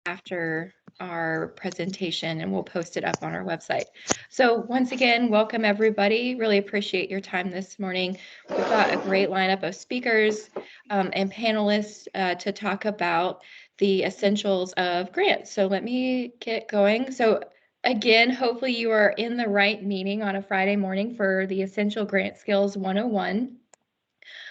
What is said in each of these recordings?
after our presentation, and we'll post it up on our website. So once again, welcome everybody. Really appreciate your time this morning. We've got a great lineup of speakers and panelists to talk about the essentials of grants. So let me get going. So again, hopefully you are in the right meeting on a Friday morning for the Essential Grant Skills 101.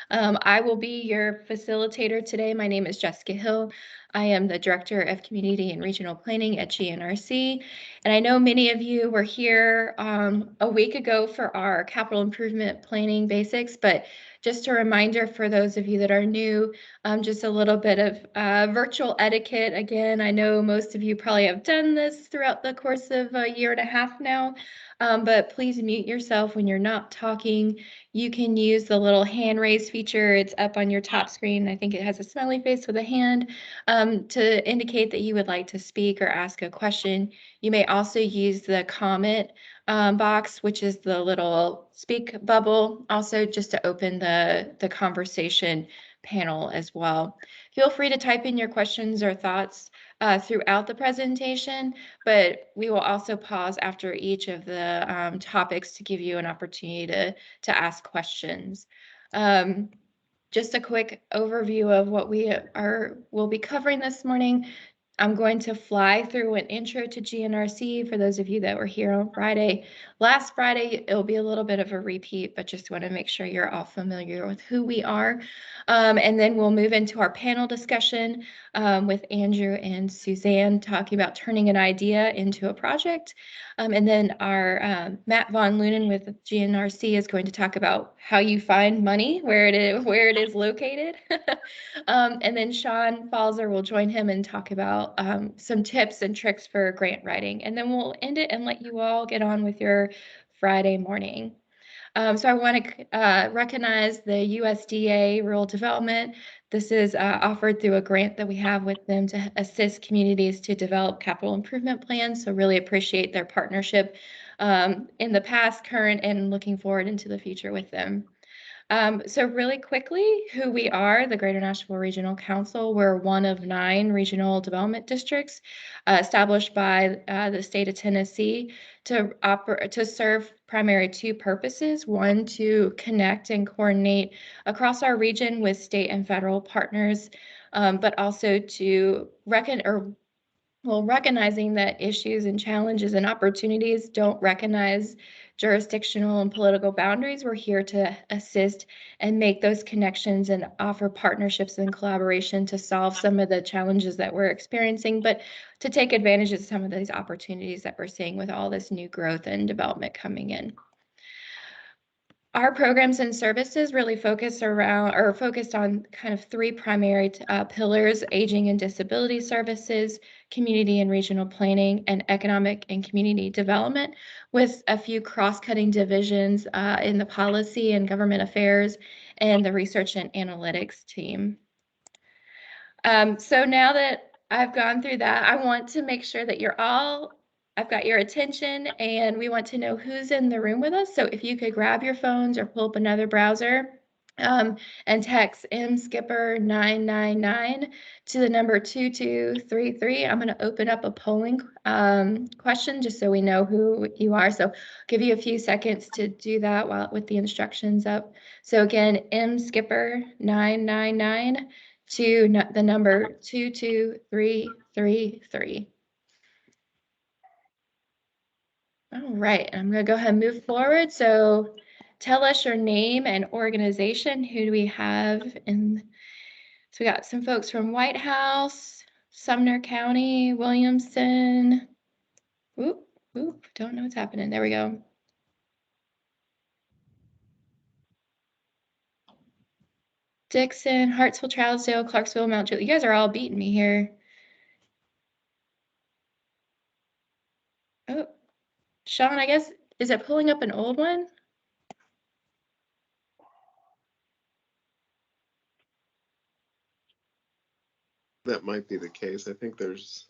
I will be your facilitator today. My name is Jessica Hill. I am the Director of Community and Regional Planning at GNRC. And I know many of you were here a week ago for our capital improvement planning basics, but just a reminder for those of you that are new, just a little bit of virtual etiquette. Again, I know most of you probably have done this throughout the course of a year and a half now, but please mute yourself when you're not talking. You can use the little hand raise feature. It's up on your top screen. I think it has a smiley face with a hand to indicate that you would like to speak or ask a question. You may also use the comment box, which is the little speak bubble, also just to open the conversation panel as well. Feel free to type in your questions or thoughts throughout the presentation, but we will also pause after each of the topics to give you an opportunity to ask questions. Just a quick overview of what we'll be covering this morning. I'm going to fly through an intro to GNRC for those of you that were here on Friday. Last Friday, it'll be a little bit of a repeat, but just want to make sure you're all familiar with who we are. And then we'll move into our panel discussion with Andrew and Suzanne talking about turning an idea into a project. And then our Matt Von Lunen with GNRC is going to talk about how you find money, where it is located. And then Sean Falzer will join him and talk about some tips and tricks for grant writing. And then we'll end it and let you all get on with your Friday morning. So I want to recognize the USDA Rural Development. This is offered through a grant that we have with them to assist communities to develop capital improvement plans. So really appreciate their partnership in the past, current, and looking forward into the future with them. So really quickly, who we are, the Greater Nashville Regional Council. We're one of 9 regional development districts established by the state of Tennessee to serve primary 2 purposes. One, to connect and coordinate across our region with state and federal partners, but also to recognizing that issues and challenges and opportunities don't recognize jurisdictional and political boundaries. We're here to assist and make those connections and offer partnerships and collaboration to solve some of the challenges that we're experiencing, but to take advantage of some of these opportunities that we're seeing with all this new growth and development coming in. Our programs and services really focused on kind of 3 primary pillars: aging and disability services, community and regional planning, and economic and community development, with a few cross-cutting divisions in the policy and government affairs and the research and analytics team. So now that I've gone through that, I want to make sure that I've got your attention, and we want to know who's in the room with us. So if you could grab your phones or pull up another browser and text mskipper999 to the number 2233. I'm going to open up a polling question just so we know who you are. So I'll give you a few seconds to do that with the instructions up. So again, mskipper999 to the number 22333. All right, I'm going to go ahead and move forward. So tell us your name and organization. Who do we have in? So we got some folks from White House, Sumner County, Williamson. Oop, don't know what's happening. There we go. Dixon, Hartsville, Trousdale, Clarksville, Mount Juliet. You guys are all beating me here. Oh, Sean, I guess, is it pulling up an old one? That might be the case. I think those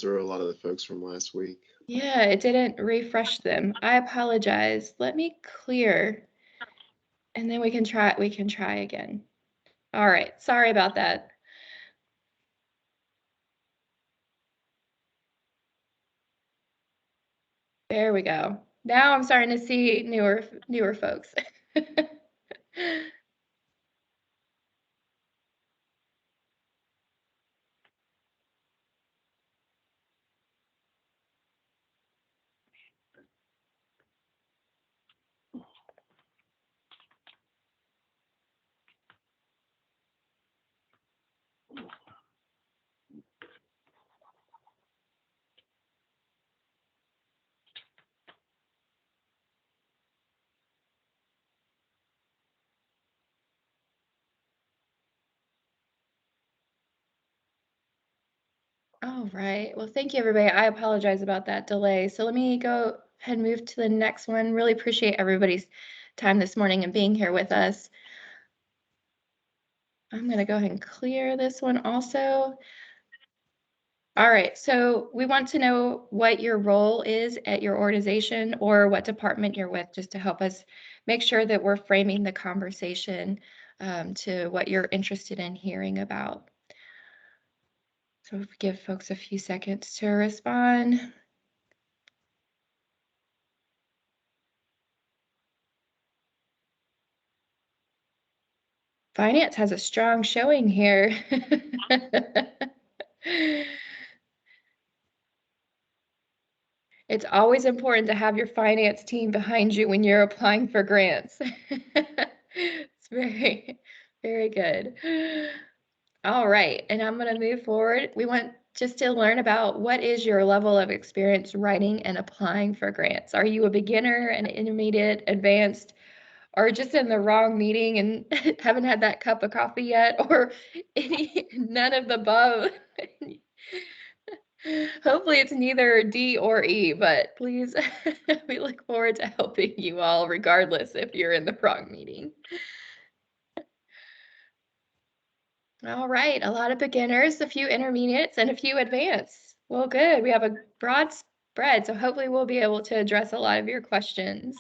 are a lot of the folks from last week. Yeah, it didn't refresh them. I apologize. Let me clear, and then we can try again. All right, sorry about that. There we go. Now I'm starting to see newer folks. All right. Well, thank you, everybody. I apologize about that delay. So let me go ahead and move to the next one. Really appreciate everybody's time this morning and being here with us. I'm going to go ahead and clear this one also. All right. So we want to know what your role is at your organization or what department you're with, just to help us make sure that we're framing the conversation to what you're interested in hearing about. So give folks a few seconds to respond. Finance has a strong showing here. It's always important to have your finance team behind you when you're applying for grants. It's very, very good. All right, and I'm going to move forward. We want just to learn about what is your level of experience writing and applying for grants. Are you a beginner, an intermediate, advanced, or just in the wrong meeting and haven't had that cup of coffee yet, or none of the above? Hopefully it's neither D or E, but please, we look forward to helping you all regardless if you're in the wrong meeting. All right, a lot of beginners, a few intermediates, and a few advanced. Well, good. We have a broad spread, so hopefully we'll be able to address a lot of your questions.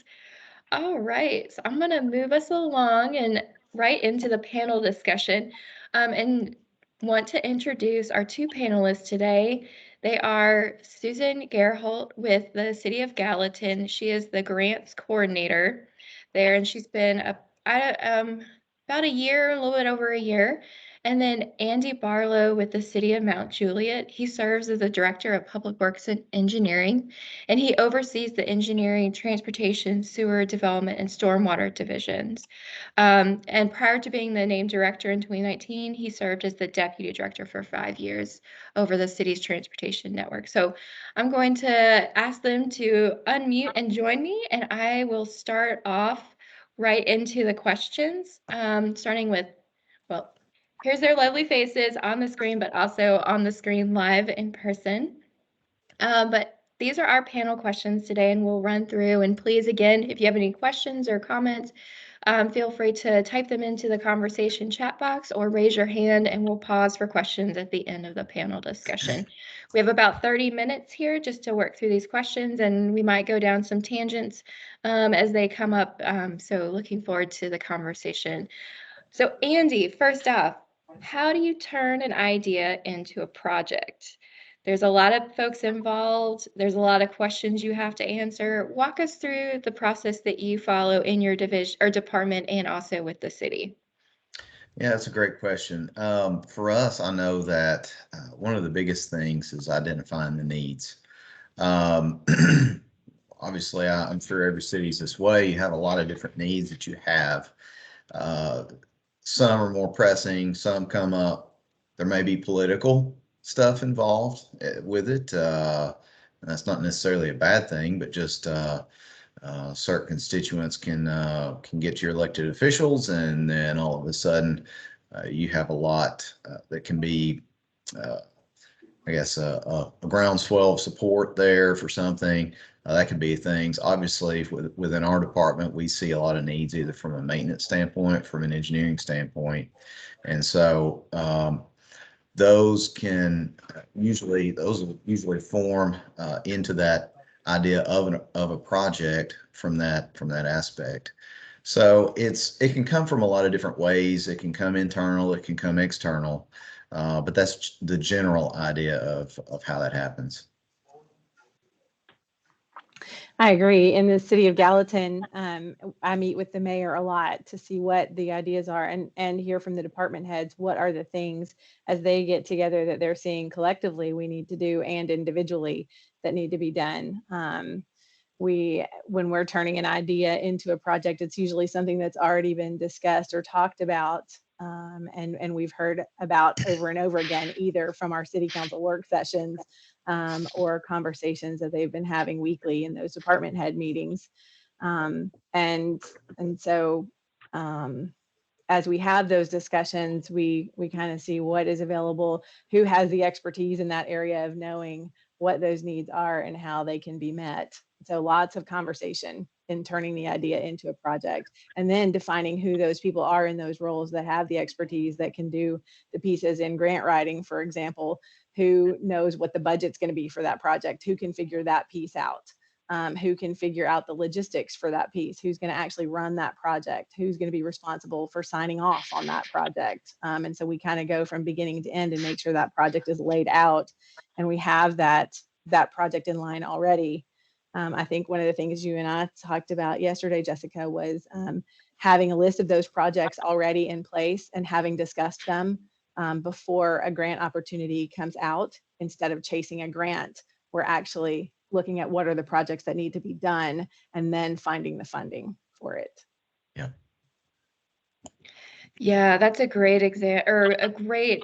All right, so I'm going to move us along and right into the panel discussion and want to introduce our two panelists today. They are Susan Gerholt with the City of Gallatin. She is the grants coordinator there, and she's been about a year, a little bit over a year. And then Andy Barlow with the City of Mount Juliet. He serves as the Director of Public Works and Engineering, and he oversees the engineering, transportation, sewer development, and stormwater divisions. And prior to being the named director in 2019, he served as the deputy director for 5 years over the city's transportation network. So I'm going to ask them to unmute and join me, and I will start off right into the questions, starting with, well, here's their lovely faces on the screen, but also on the screen live in person. But these are our panel questions today, and we'll run through. And please, again, if you have any questions or comments, feel free to type them into the conversation chat box or raise your hand, and we'll pause for questions at the end of the panel discussion. We have about 30 minutes here just to work through these questions, and we might go down some tangents as they come up. So looking forward to the conversation. So Andy, first off, how do you turn an idea into a project? There's a lot of folks involved. There's a lot of questions you have to answer. Walk us through the process that you follow in your division or department and also with the city. Yeah, that's a great question. For us, I know that one of the biggest things is identifying the needs. Um, Obviously, I'm sure every city's this way. You have a lot of different needs that you have. Uh, some are more pressing, some come up. There may be political stuff involved with it. And that's not necessarily a bad thing, but just certain constituents can get your elected officials, and then all of a sudden you have a lot that can be, I guess, a groundswell of support there for something. That could be things. Obviously, within our department, we see a lot of needs either from a maintenance standpoint, from an engineering standpoint, and so those will usually form into that idea of a project from that aspect. So it can come from a lot of different ways. It can come internal, it can come external, but that's the general idea of how that happens. I agree. In the city of Gallatin, I meet with the mayor a lot to see what the ideas are and hear from the department heads what are the things as they get together that they're seeing collectively we need to do and individually that need to be done. When we're turning an idea into a project, it's usually something that's already been discussed or talked about, and we've heard about over and over again, either from our city council work sessions or conversations that they've been having weekly in those department head meetings. And so as we have those discussions, we kind of see what is available, who has the expertise in that area of knowing what those needs are and how they can be met. So lots of conversation in turning the idea into a project, and then defining who those people are in those roles that have the expertise that can do the pieces in grant writing, for example, who knows what the budget's going to be for that project, who can figure that piece out. Who can figure out the logistics for that piece, who's going to actually run that project, who's going to be responsible for signing off on that project. And so we kind of go from beginning to end and make sure that project is laid out and we have that project in line already. I think one of the things you and I talked about yesterday, Jessica, was having a list of those projects already in place and having discussed them before a grant opportunity comes out. Instead of chasing a grant, we're actually looking at what are the projects that need to be done and then finding the funding for it. Yeah. Yeah, that's a great example, or a great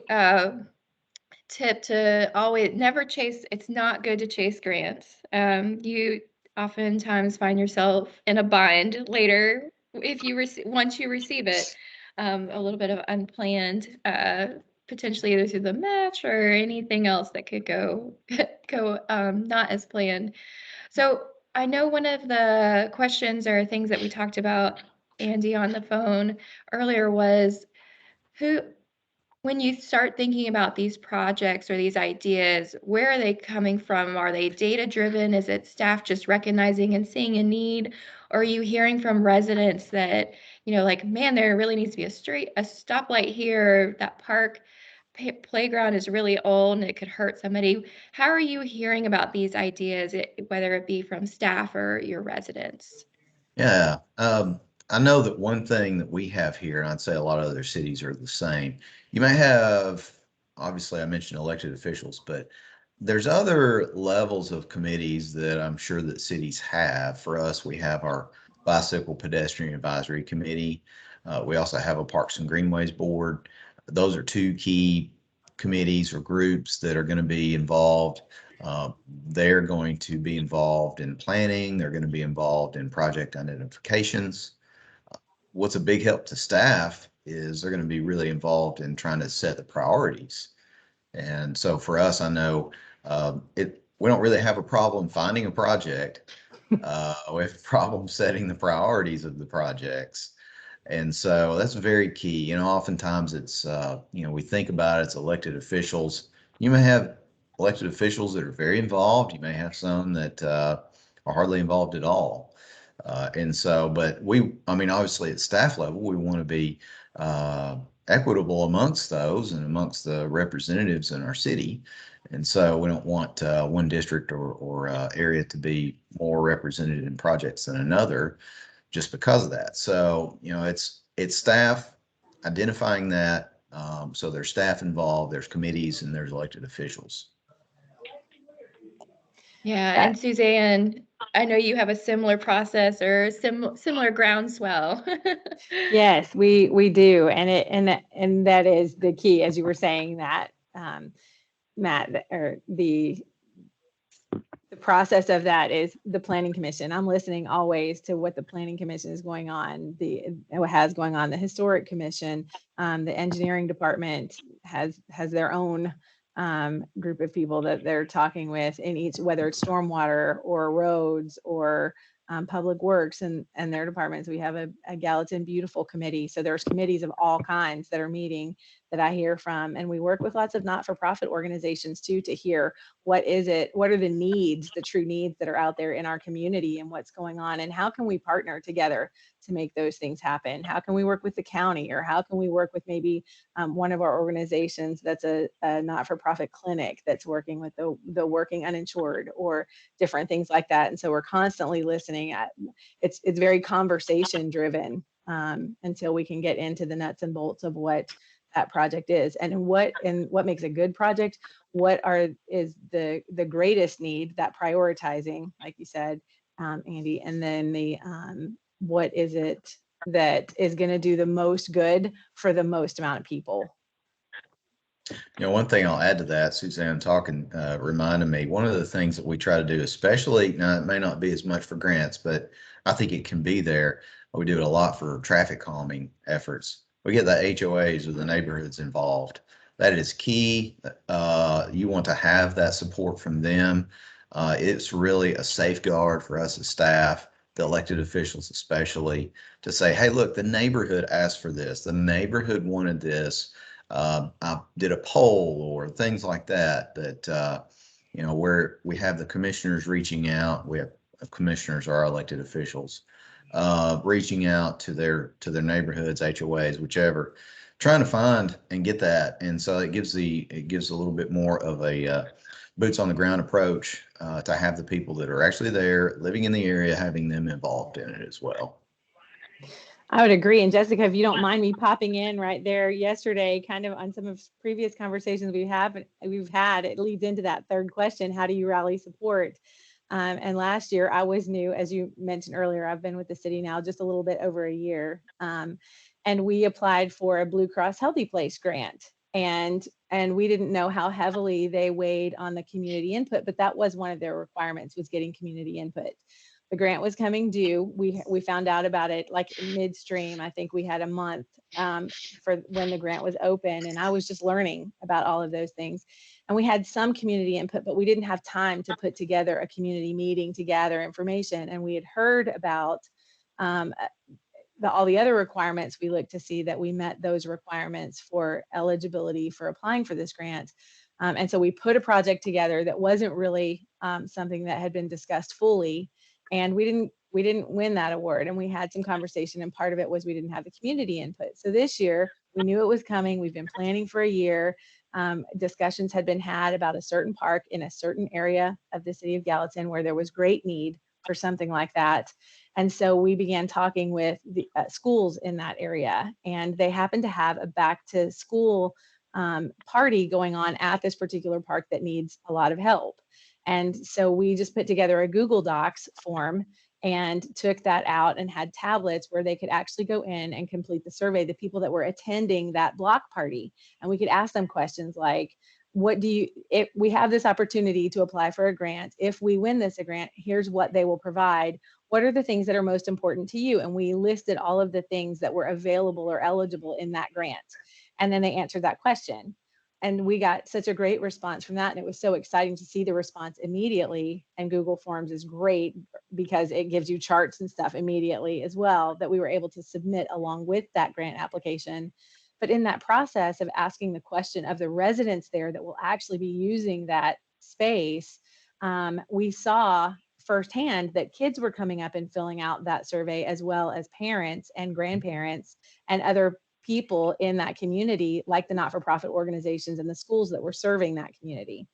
tip to always never chase. It's not good to chase grants. You oftentimes find yourself in a bind later if you once you receive it. A little bit of unplanned, potentially either through the match or anything else that could go not as planned. So I know one of the questions or things that we talked about, Andy, on the phone earlier was who, when you start thinking about these projects or these ideas, where are they coming from? Are they data driven? Is it staff just recognizing and seeing a need? Or are you hearing from residents that, like, man, there really needs to be a stoplight here, that park playground is really old and it could hurt somebody. How are you hearing about these ideas, whether it be from staff or your residents? Yeah. I know that one thing that we have here, and I'd say a lot of other cities are the same. You may have, obviously, I mentioned elected officials, but there's other levels of committees that I'm sure that cities have. For us, we have our Bicycle Pedestrian Advisory Committee. We also have a Parks and Greenways Board. Those are two key committees or groups that are going to be involved. They're going to be involved in planning. They're going to be involved in project identifications. What's a big help to staff is they're going to be really involved in trying to set the priorities. And so for us, I know we don't really have a problem finding a project. We have a problem setting the priorities of the projects. And so that's very key. Oftentimes it's, we think about it's elected officials. You may have elected officials that are very involved. You may have some that are hardly involved at all. And so, but obviously at staff level, we want to be equitable amongst those and amongst the representatives in our city. And so we don't want one district or area to be more represented in projects than another just because of that. So, it's staff identifying that. So there's staff involved, there's committees, and there's elected officials. Yeah, and Suzanne, I know you have a similar process or similar groundswell. Yes, we do, and that is the key, as you were saying that, Matt, or the process of that is the planning commission. I'm listening always to what the planning commission is going on, what has going on. The historic commission, the engineering department has their own group of people that they're talking with in each, whether it's stormwater or roads or public works and their departments. We have a Gallatin Beautiful committee. So there's committees of all kinds that are meeting that I hear from. And we work with lots of not-for-profit organizations too, to hear what are the needs, the true needs that are out there in our community and what's going on, and how can we partner together to make those things happen? How can we work with the county, or how can we work with maybe one of our organizations that's a not-for-profit clinic that's working with the working uninsured, or different things like that. And so we're constantly listening at, it's very conversation driven until we can get into the nuts and bolts of what that project is, and what makes a good project, is the greatest need, that prioritizing, like you said, Andy, and then the what is it that is going to do the most good for the most amount of people. You know, one thing I'll add to that, Suzanne talking, reminded me, one of the things that we try to do, especially, now it may not be as much for grants, but I think it can be there. We do it a lot for traffic calming efforts. We get the HOAs or the neighborhoods involved. That is key. You want to have that support from them. It's really a safeguard for us as staff, the elected officials especially, to say, hey, look, the neighborhood asked for this. The neighborhood wanted this. I did a poll or things like that, you know, where we have the commissioners reaching out. We have commissioners are our elected officials, reaching out to their neighborhoods, HOAs, whichever, trying to find and get that. And so it gives a little bit more of a boots on the ground approach to have the people that are actually there, living in the area, having them involved in it as well. I would agree. And Jessica, if you don't mind me popping in right there, yesterday, kind of on some of previous conversations we've had, it leads into that third question: how do you rally support? And last year I was new, as you mentioned earlier. I've been with the city now just a little bit over a year, and we applied for a Blue Cross Healthy Place grant, and we didn't know how heavily they weighed on the community input, but that was one of their requirements, was getting community input. The grant was coming due. We found out about it like midstream. I think we had a month for when the grant was open, and I was just learning about all of those things. And we had some community input, but we didn't have time to put together a community meeting to gather information. And we had heard about all the other requirements. We looked to see that we met those requirements for eligibility for applying for this grant. And so we put a project together that wasn't really something that had been discussed fully. And we didn't win that award, and we had some conversation, and part of it was we didn't have the community input. So this year we knew it was coming. We've been planning for a year. Discussions had been had about a certain park in a certain area of the city of Gallatin where there was great need for something like that. And so we began talking with the schools in that area, and they happened to have a back to school party going on at this particular park that needs a lot of help. And so we just put together a Google Docs form and took that out and had tablets where they could actually go in and complete the survey, the people that were attending that block party. And we could ask them questions like, if we have this opportunity to apply for a grant, if we win this grant, here's what they will provide. What are the things that are most important to you? And we listed all of the things that were available or eligible in that grant. And then they answered that question. And we got such a great response from that. And it was so exciting to see the response immediately. And Google Forms is great because it gives you charts and stuff immediately as well, that we were able to submit along with that grant application. But in that process of asking the question of the residents there that will actually be using that space, we saw firsthand that kids were coming up and filling out that survey, as well as parents and grandparents and other people in that community, like the not-for-profit organizations and the schools that were serving that community.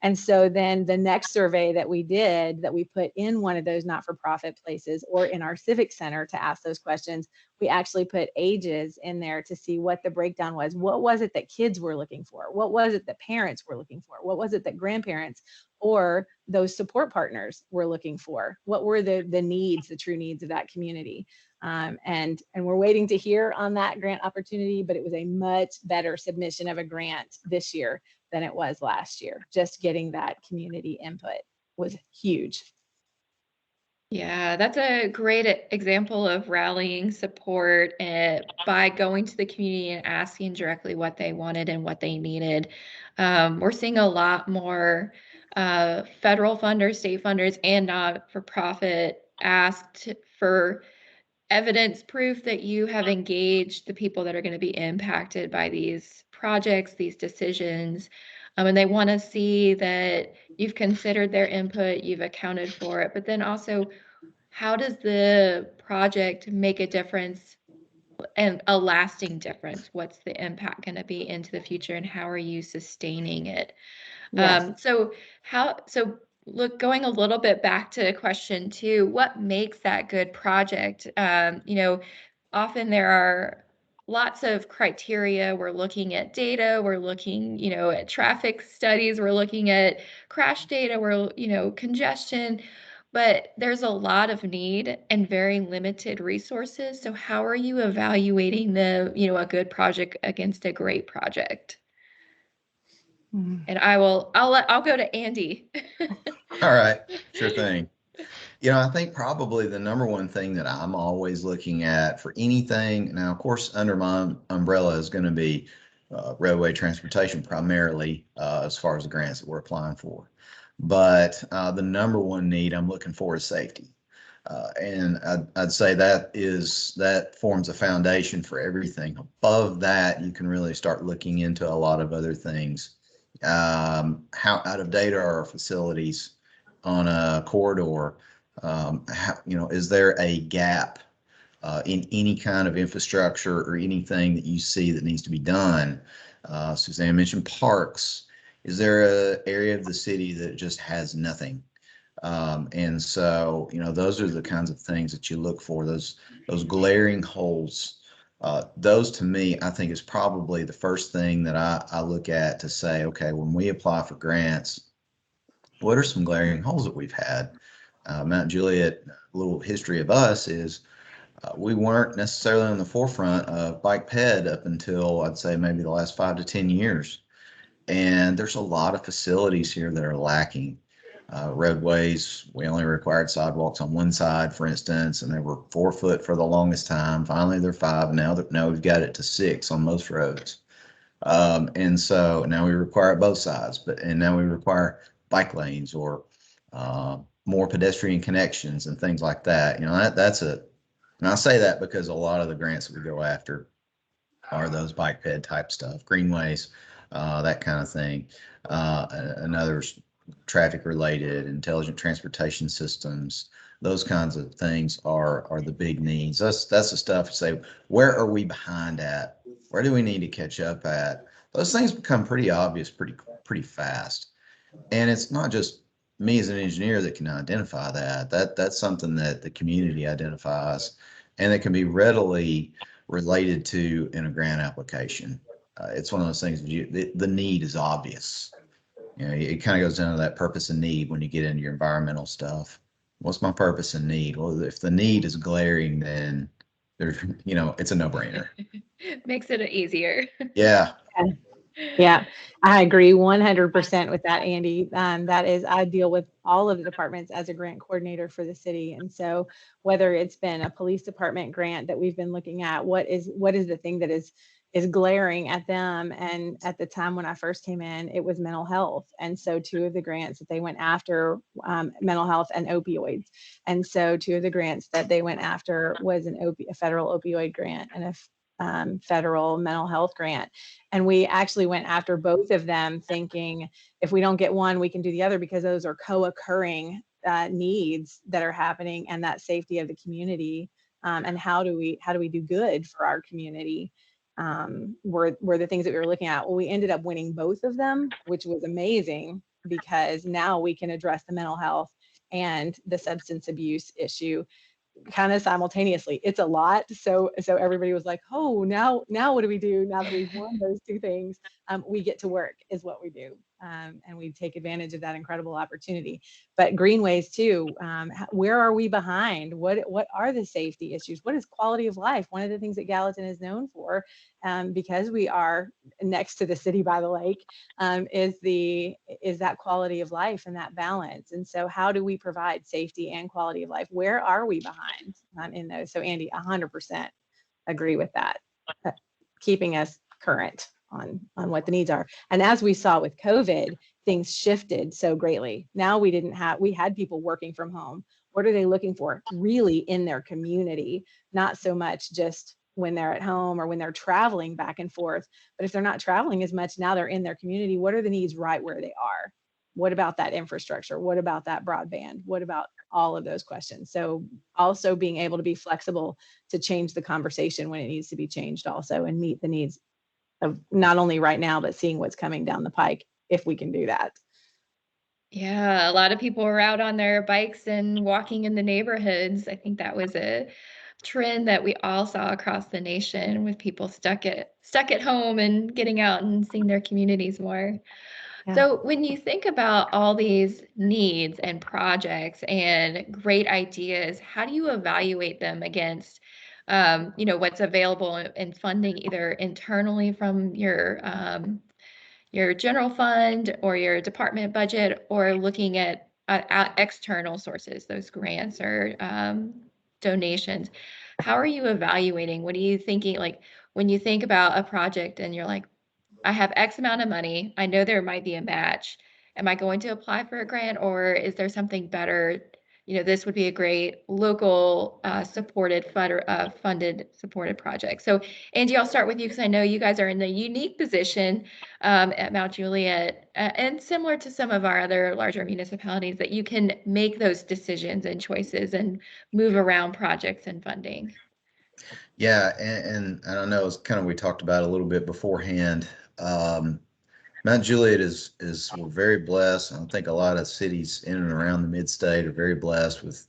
And so then the next survey that we did, that we put in one of those not-for-profit places or in our civic center to ask those questions, we actually put ages in there to see what the breakdown was. What was it that kids were looking for? What was it that parents were looking for? What was it that grandparents or those support partners were looking for? What were the needs, the true needs of that community? And we're waiting to hear on that grant opportunity, but it was a much better submission of a grant this year than it was last year. Just getting that community input was huge. Yeah, that's a great example of rallying support by going to the community and asking directly what they wanted and what they needed. We're seeing a lot more federal funders, state funders, and not-for-profit asked for evidence, proof that you have engaged the people that are going to be impacted by these projects, these decisions, and they want to see that you've considered their input, you've accounted for it, but then also, how does the project make a difference and a lasting difference? What's the impact going to be into the future, and how are you sustaining it? Yes. So look, going a little bit back to question two, what makes that good project? Often there are lots of criteria. We're looking at data, we're looking, at traffic studies, we're looking at crash data, we're, congestion, but there's a lot of need and very limited resources. So how are you evaluating a good project against a great project? And I'll go to Andy. All right, sure thing. I think probably the number one thing that I'm always looking at for anything, now, of course, under my umbrella is going to be roadway transportation primarily, as far as the grants that we're applying for. But the number one need I'm looking for is safety. And I'd say that forms a foundation for everything. Above that, you can really start looking into a lot of other things. How out of date are our facilities on a corridor? Is there a gap in any kind of infrastructure or anything that you see that needs to be done? Suzanne mentioned parks. Is there an area of the city that just has nothing? And so, those are the kinds of things that you look for, those glaring holes. Those to me, I think is probably the first thing that I look at to say, okay, when we apply for grants, what are some glaring holes that we've had? Mount Juliet, a little history of us is we weren't necessarily on the forefront of bike ped up until I'd say maybe the last 5 to 10 years. And there's a lot of facilities here that are lacking. Roadways, we only required sidewalks on one side, for instance, and they were 4 foot for the longest time. Finally, they're 5. Now we've got it to 6 on most roads. And so now we require both sides, and now we require bike lanes or more pedestrian connections and things like that. And I say that because a lot of the grants that we go after are those bike ped type stuff, greenways, that kind of thing. Another's traffic related, intelligent transportation systems, those kinds of things are the big needs. That's the stuff to say, where are we behind at? Where do we need to catch up at? Those things become pretty obvious pretty fast. And it's not just me as an engineer that can identify that. That's something that the community identifies and that can be readily related to in a grant application. It's one of those things, the need is obvious. It kind of goes down to that purpose and need when you get into your environmental stuff. What's my purpose and need? Well, if the need is glaring, then it's a no-brainer. Makes it easier. Yeah. Yeah, I agree 100% with that, Andy. I deal with all of the departments as a grant coordinator for the city. And so whether it's been a police department grant that we've been looking at, what is the thing that is glaring at them? And at the time when I first came in, it was mental health. And so 2 of the grants that they went after, mental health and opioids. And so 2 of the grants that they went after was a federal opioid grant and a federal mental health grant. And we actually went after both of them thinking, if we don't get one, we can do the other, because those are co-occurring needs that are happening, and that safety of the community, and how do we do good for our community, were the things that we were looking at. Well, we ended up winning both of them, which was amazing, because now we can address the mental health and the substance abuse issue kind of simultaneously. It's a lot. So everybody was like, oh, now what do we do now that we've won those 2 things? We get to work is what we do. And we take advantage of that incredible opportunity. But greenways too, where are we behind? What are the safety issues? What is quality of life? One of the things that Gallatin is known for, because we are next to the city by the lake, is that quality of life and that balance. And so how do we provide safety and quality of life? Where are we behind in those? So Andy, 100% agree with that, keeping us current on what the needs are. And as we saw with COVID, things shifted so greatly. Now we had people working from home. What are they looking for? Really in their community, not so much just when they're at home or when they're traveling back and forth. But if they're not traveling as much, now they're in their community. What are the needs right where they are? What about that infrastructure? What about that broadband? What about all of those questions? So also being able to be flexible to change the conversation when it needs to be changed also, and meet the needs of not only right now, but seeing what's coming down the pike, if we can do that. Yeah, a lot of people were out on their bikes and walking in the neighborhoods. I think that was a trend that we all saw across the nation, with people stuck at home and getting out and seeing their communities more. Yeah. So when you think about all these needs and projects and great ideas, how do you evaluate them against, what's available in funding, either internally from your general fund or your department budget, or looking at external sources, those grants or donations? How are you evaluating? What are you thinking? Like, when you think about a project and you're like, I have X amount of money, I know there might be a match. Am I going to apply for a grant, or is there something better? This would be a great local funded supported project. So Angie, I'll start with you, because I know you guys are in the unique position at Mount Juliet, and similar to some of our other larger municipalities, that you can make those decisions and choices and move around projects and funding. Yeah, and I know it's kind of, we talked about a little bit beforehand. Mount Juliet is we're very blessed. I think a lot of cities in and around the mid-state are very blessed with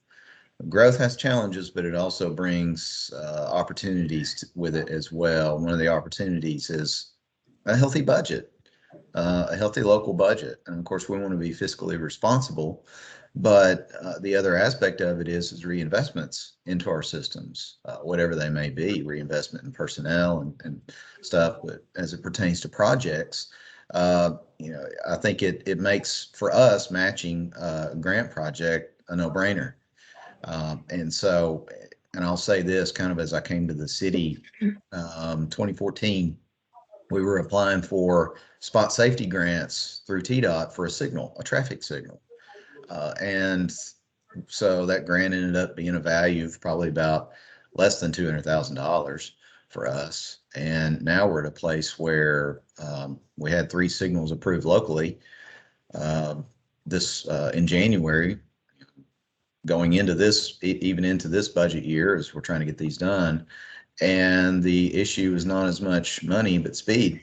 growth. Has challenges, but it also brings opportunities with it as well. One of the opportunities is a healthy budget, a healthy local budget, and of course we want to be fiscally responsible. But the other aspect of it is reinvestments into our systems, whatever they may be, reinvestment in personnel and stuff. But as it pertains to projects, I think it makes, for us, matching a grant project a no-brainer. And I'll say this, kind of as I came to the city, 2014, we were applying for spot safety grants through TDOT for a traffic signal. And so that grant ended up being a value of probably about less than $200,000 for us. And now we're at a place where we had 3 signals approved locally in January, going into this, even into this budget year, as we're trying to get these done. And the issue is not as much money, but speed.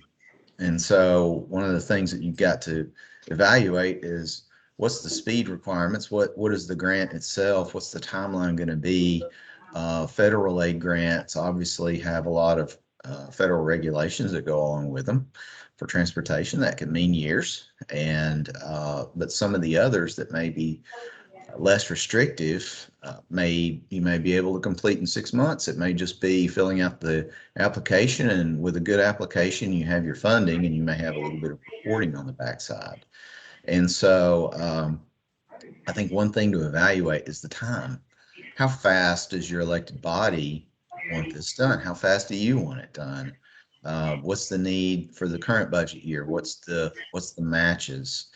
And so one of the things that you've got to evaluate is, what's the speed requirements? What is the grant itself? What's the timeline going to be? Federal aid grants obviously have a lot of federal regulations that go along with them for transportation. That could mean years. But some of the others that may be less restrictive, you may be able to complete in 6 months. It may just be filling out the application, and with a good application, you have your funding, and you may have a little bit of reporting on the backside. And so I think one thing to evaluate is the time. How fast does your elected body want this done? How fast do you want it done? What's the need for the current budget year? What's the matches?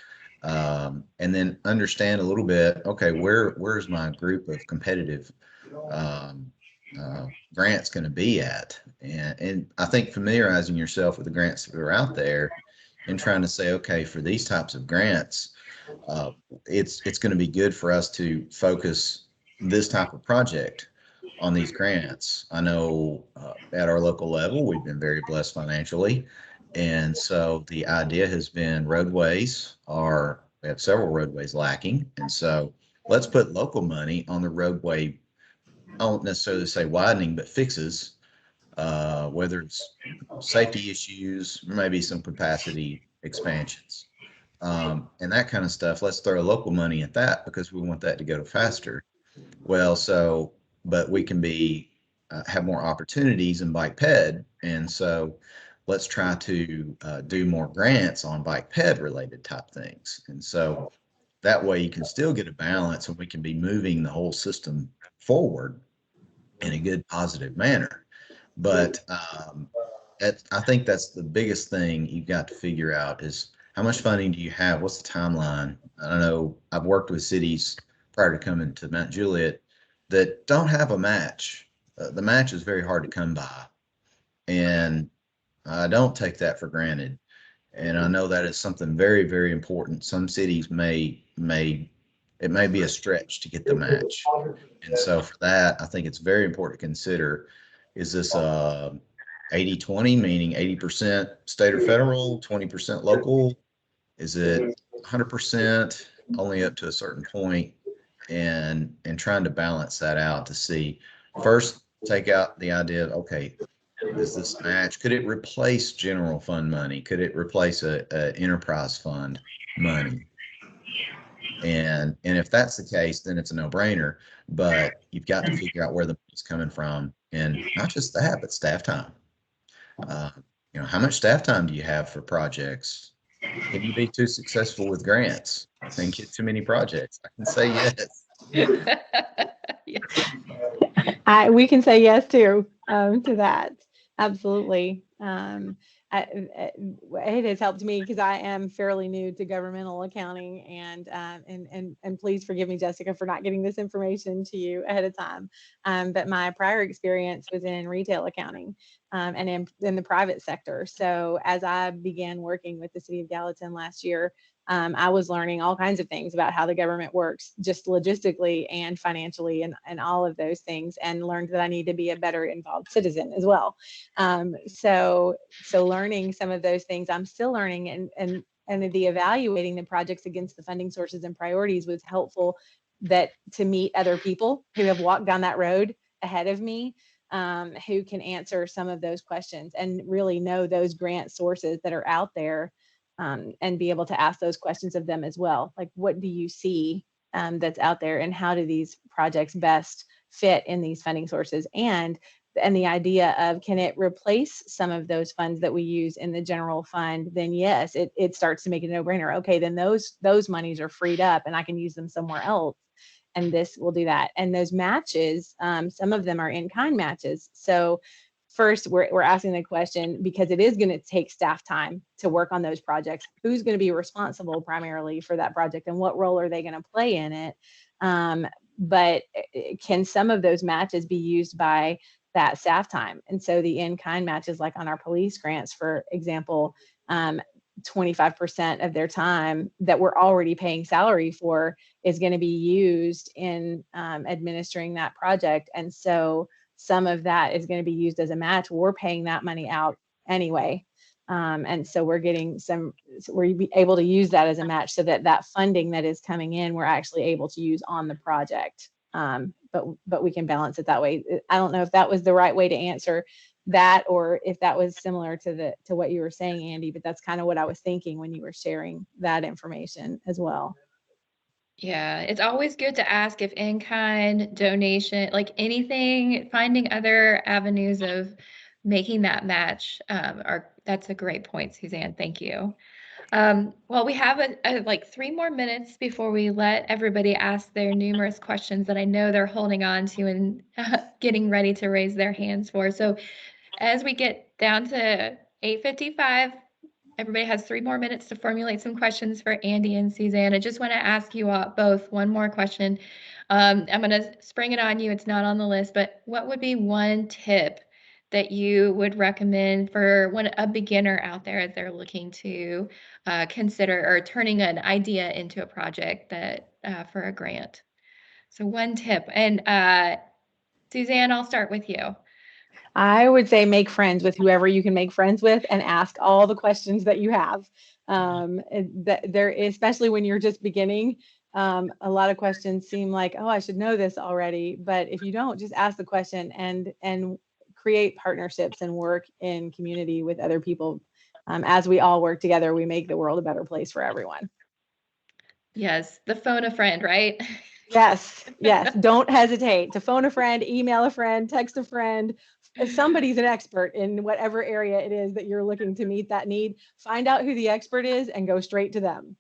And then understand a little bit, okay, where's my group of competitive grants going to be at? And I think familiarizing yourself with the grants that are out there and trying to say, okay, for these types of grants, it's going to be good for us to focus this type of project on these grants. I know at our local level, we've been very blessed financially. And so the idea has been we have several roadways lacking. And so let's put local money on the roadway. I won't necessarily say widening, but fixes, whether it's safety issues, maybe some capacity expansions, and that kind of stuff. Let's throw local money at that because we want that to go faster. Well, but we can have more opportunities in bike ped. And so let's try to do more grants on bike ped related type things. And so that way you can still get a balance, and we can be moving the whole system forward in a good, positive manner. But I think that's the biggest thing you've got to figure out is, how much funding do you have? What's the timeline? I don't know. I've worked with cities prior to coming to Mount Juliet that don't have a match. The match is very hard to come by. And I don't take that for granted. And I know that is something very, very important. Some cities it may be a stretch to get the match. And so for that, I think it's very important to consider, is this 80-20, meaning 80% state or federal, 20% local? Is it 100% only up to a certain point? And trying to balance that out to see, first, take out the idea of, okay, does this match? Could it replace general fund money? Could it replace a enterprise fund money? And if that's the case, then it's a no-brainer. But you've got to figure out where the money's coming from, and not just that, but staff time. How much staff time do you have for projects? Can you be too successful with grants and get too many projects? I can say yes. Yeah. We can say yes to that. Absolutely. It has helped me because I am fairly new to governmental accounting, and please forgive me, Jessica, for not getting this information to you ahead of time. But my prior experience was in retail accounting, and in the private sector. So as I began working with the city of Gallatin last year, I was learning all kinds of things about how the government works, just logistically and financially, and all of those things, and learned that I need to be a better involved citizen as well. So learning some of those things, I'm still learning, and the evaluating the projects against the funding sources and priorities was helpful, that to meet other people who have walked down that road ahead of me, who can answer some of those questions and really know those grant sources that are out there, and be able to ask those questions of them as well. Like, what do you see that's out there, and how do these projects best fit in these funding sources? And the idea of, can it replace some of those funds that we use in the general fund? Then yes, it starts to make it a no-brainer. Okay, then those monies are freed up and I can use them somewhere else, and this will do that. And those matches, some of them are in-kind matches. So first, we're asking the question, because it is going to take staff time to work on those projects. Who's going to be responsible primarily for that project, and what role are they going to play in it? But can some of those matches be used by that staff time? And so the in-kind matches, like on our police grants, for example, 25% of their time that we're already paying salary for is going to be used in administering that project. And so some of that is going to be used as a match. We're paying that money out anyway. And so we're able to use that as a match, so that funding that is coming in, we're actually able to use on the project. But we can balance it that way. I don't know if that was the right way to answer that, or if that was similar to what you were saying, Andy, but that's kind of what I was thinking when you were sharing that information as well. Yeah, it's always good to ask if in-kind, donation, like anything, finding other avenues of making that match, that's a great point, Suzanne. Thank you. Well, we have like 3 more minutes before we let everybody ask their numerous questions that I know they're holding on to and getting ready to raise their hands for. So as we get down to 8:55, everybody has 3 more minutes to formulate some questions for Andy and Suzanne. I just want to ask you all both one more question. I'm going to spring it on you. It's not on the list, but what would be one tip that you would recommend for a beginner out there as they're looking to consider or turning an idea into a project that for a grant? So one tip. And Suzanne, I'll start with you. I would say make friends with whoever you can make friends with, and ask all the questions that you have. Especially when you're just beginning, a lot of questions seem like, oh, I should know this already. But if you don't, just ask the question and create partnerships and work in community with other people. As we all work together, we make the world a better place for everyone. Yes, the phone a friend, right? Yes. Don't hesitate to phone a friend, email a friend, text a friend. If somebody's an expert in whatever area it is that you're looking to meet that need, find out who the expert is and go straight to them.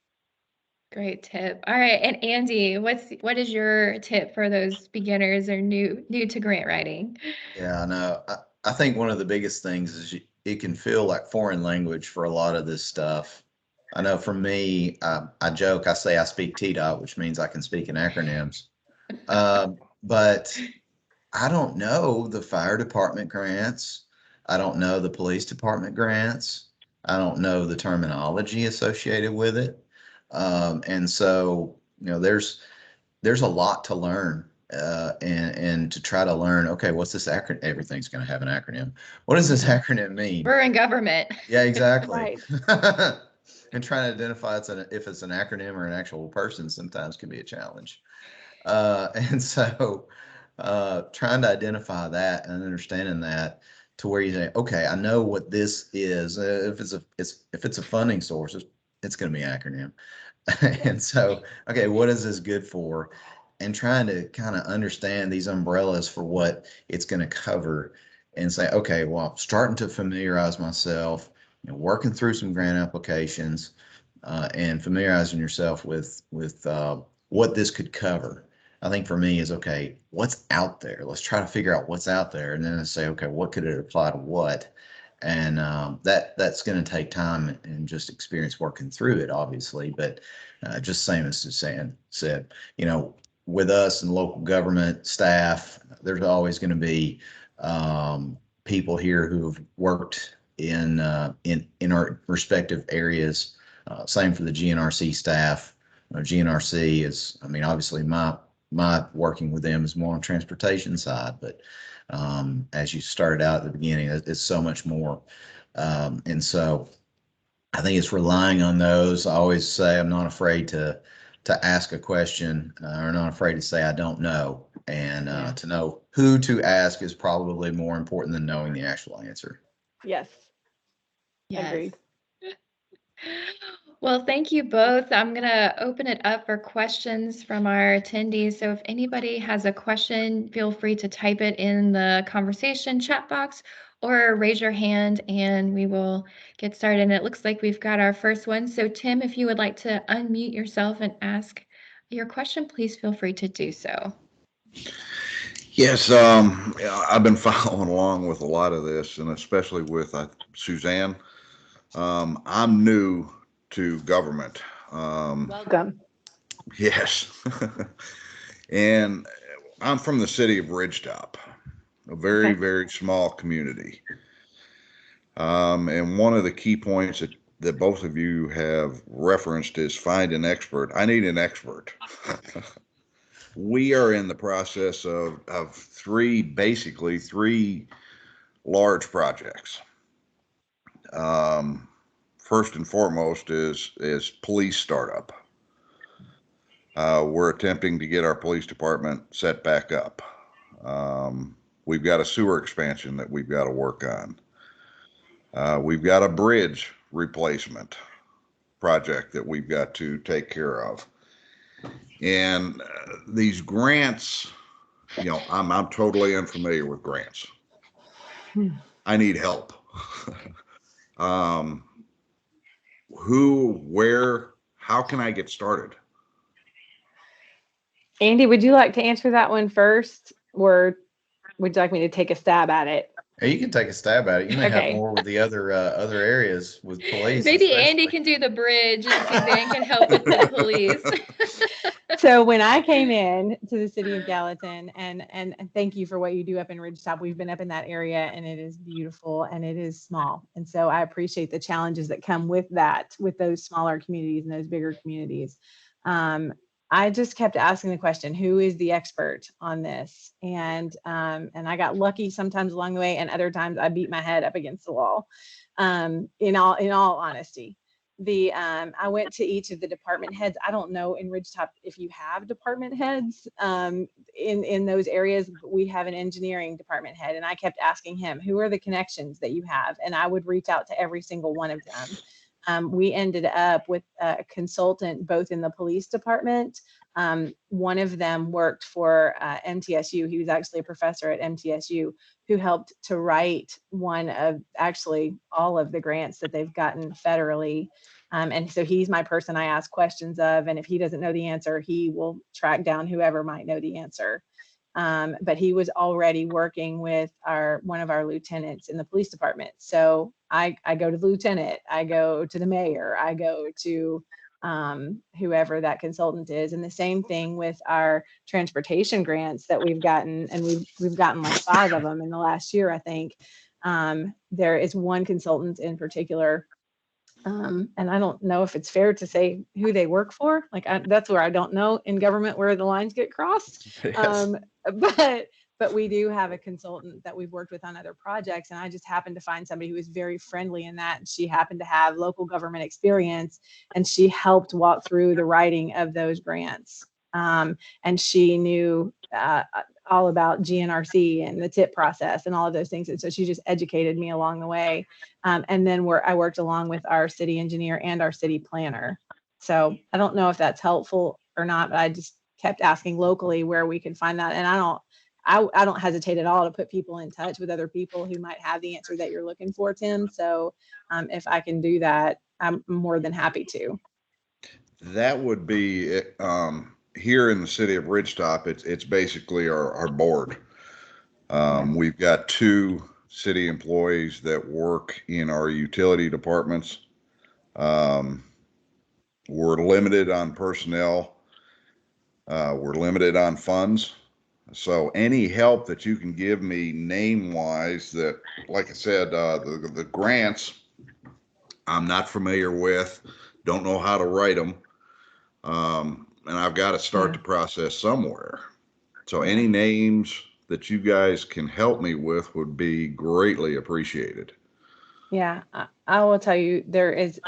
Great tip. All right. And Andy, what is your tip for those beginners or new to grant writing? Yeah, no, I think one of the biggest things is it can feel like foreign language for a lot of this stuff. I know for me, I joke, I say I speak TDOT, which means I can speak in acronyms. But I don't know the fire department grants. I don't know the police department grants. I don't know the terminology associated with it. And so, there's a lot to learn, and to try to learn, okay, what's this acronym? Everything's going to have an acronym. What does this acronym mean? We're in government. Yeah, exactly. Right. And trying to identify if it's an acronym or an actual person sometimes can be a challenge. And so, trying to identify that and understanding that to where you say, okay, I know what this is. If it's a funding source, it's going to be an acronym. And so, okay, what is this good for? And trying to kind of understand these umbrellas for what it's going to cover, and say, okay, well, I'm starting to familiarize myself, working through some grant applications, and familiarizing yourself with what this could cover. I think for me is, okay, what's out there? Let's try to figure out what's out there, and then say, okay, what could it apply to what? And that's going to take time and just experience working through it, obviously. But just same as Suzanne said, with us and local government staff, there's always going to be people here who have worked in our respective areas. Same for the GNRC staff. GNRC is, I mean, obviously my working with them is more on transportation side, but as you started out at the beginning, it's so much more. And so I think it's relying on those. I always say I'm not afraid to ask a question, or not afraid to say I don't know. And to know who to ask is probably more important than knowing the actual answer. Yes. Yes. Agreed. Well, thank you both. I'm going to open it up for questions from our attendees. So if anybody has a question, feel free to type it in the conversation chat box or raise your hand and we will get started. And it looks like we've got our first one. So Tim, if you would like to unmute yourself and ask your question, please feel free to do so. Yes, I've been following along with a lot of this, and especially with Suzanne. I'm new to government. Welcome. Yes. And I'm from the city of Ridgetop, a very, very small community. And one of the key points that both of you have referenced is find an expert. I need an expert. We are in the process of basically three large projects. First and foremost is police startup. We're attempting to get our police department set back up. We've got a sewer expansion that we've got to work on. We've got a bridge replacement project that we've got to take care of. And these grants, I'm totally unfamiliar with grants. I need help. Who, where, how can I get started? Andy, would you like to answer that one first, or would you like me to take a stab at it? You can take a stab at it. You may have more with the other areas with police. Maybe Andy can do the bridge and Suzanne can help with the police. So when I came in to the city of Gallatin, and thank you for what you do up in Ridgetop. We've been up in that area and it is beautiful and it is small. And so I appreciate the challenges that come with that, with those smaller communities and those bigger communities. I just kept asking the question, who is the expert on this? And I got lucky sometimes along the way, and other times I beat my head up against the wall. In all honesty, I went to each of the department heads. I don't know in Ridgetop if you have department heads in those areas. But we have an engineering department head, and I kept asking him, who are the connections that you have? And I would reach out to every single one of them. We ended up with a consultant both in the police department. One of them worked for MTSU. He was actually a professor at MTSU who helped to write actually all of the grants that they've gotten federally. And so he's my person I ask questions of. And if he doesn't know the answer, he will track down whoever might know the answer. But he was already working with one of our lieutenants in the police department. So I go to the lieutenant, I go to the mayor, I go to whoever that consultant is. And the same thing with our transportation grants that we've gotten, and we've gotten like 5 of them in the last year, I think. There is one consultant in particular, and I don't know if it's fair to say who they work for. Like that's where I don't know in government where the lines get crossed. Yes. But we do have a consultant that we've worked with on other projects, and I just happened to find somebody who was very friendly in that. She happened to have local government experience, and she helped walk through the writing of those grants. And she knew all about GNRC and the TIP process and all of those things. And so she just educated me along the way. And then I worked along with our city engineer and our city planner. So I don't know if that's helpful or not, but I just kept asking locally where we could find that. And I don't hesitate at all to put people in touch with other people who might have the answer that you're looking for, Tim. So if I can do that, I'm more than happy to. That would be here in the city of Ridgetop. It's basically our board. We've got 2 city employees that work in our utility departments. We're limited on personnel. We're limited on funds. So any help that you can give me name wise, that, like I said, the grants I'm not familiar with, don't know how to write them. And I've got to start the process somewhere. So any names that you guys can help me with would be greatly appreciated. Yeah, I will tell you, there is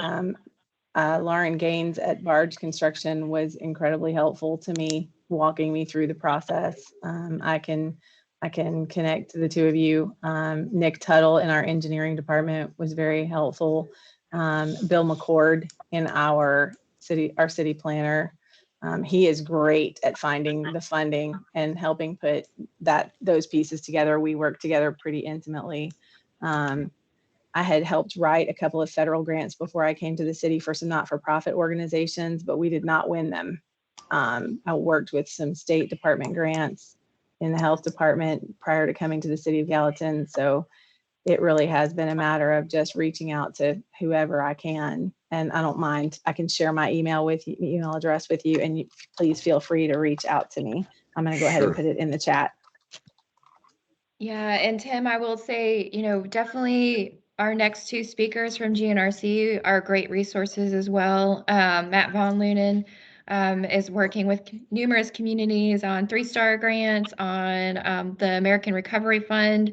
Lauren Gaines at Barge Construction was incredibly helpful to me, walking me through the process. I can connect to the 2 of you. Nick Tuttle in our engineering department was very helpful. Bill McCord in our city planner. He is great at finding the funding and helping put those pieces together. We work together pretty intimately. I had helped write a couple of federal grants before I came to the city for some not-for-profit organizations, but we did not win them. I worked with some state department grants in the health department prior to coming to the city of Gallatin. So it really has been a matter of just reaching out to whoever I can. And I don't mind. I can share my email address with you, and please feel free to reach out to me. I'm going to go ahead and put it in the chat. Yeah, and Tim, I will say, definitely our next 2 speakers from GNRC are great resources as well. Matt Von Lunen is working with numerous communities on 3-star grants, on the American Recovery Fund,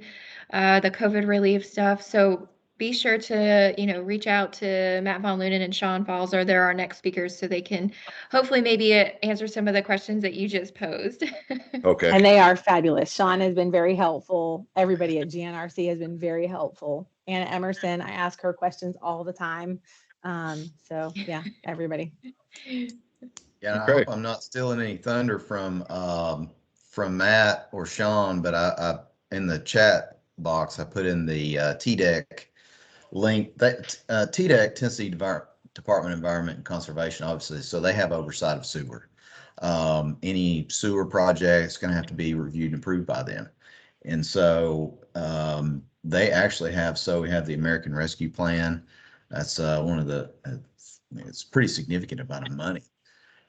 the COVID relief stuff. So be sure to, reach out to Matt Von Lunen and Sean Falzer. They're our next speakers, so they can hopefully maybe answer some of the questions that you just posed. Okay. And they are fabulous. Sean has been very helpful. Everybody at GNRC has been very helpful. Anna Emerson, I ask her questions all the time. So yeah, everybody. Yeah, I Okay. hope I'm not stealing any thunder from Matt or Sean, but I in the chat box I put in the TDEC link. That TDEC, Tennessee Department of Environment and Conservation, obviously, so they have oversight of sewer. Any sewer project is going to have to be reviewed and approved by them, and so they actually have. So we have the American Rescue Plan. That's one of the. It's pretty significant amount of money.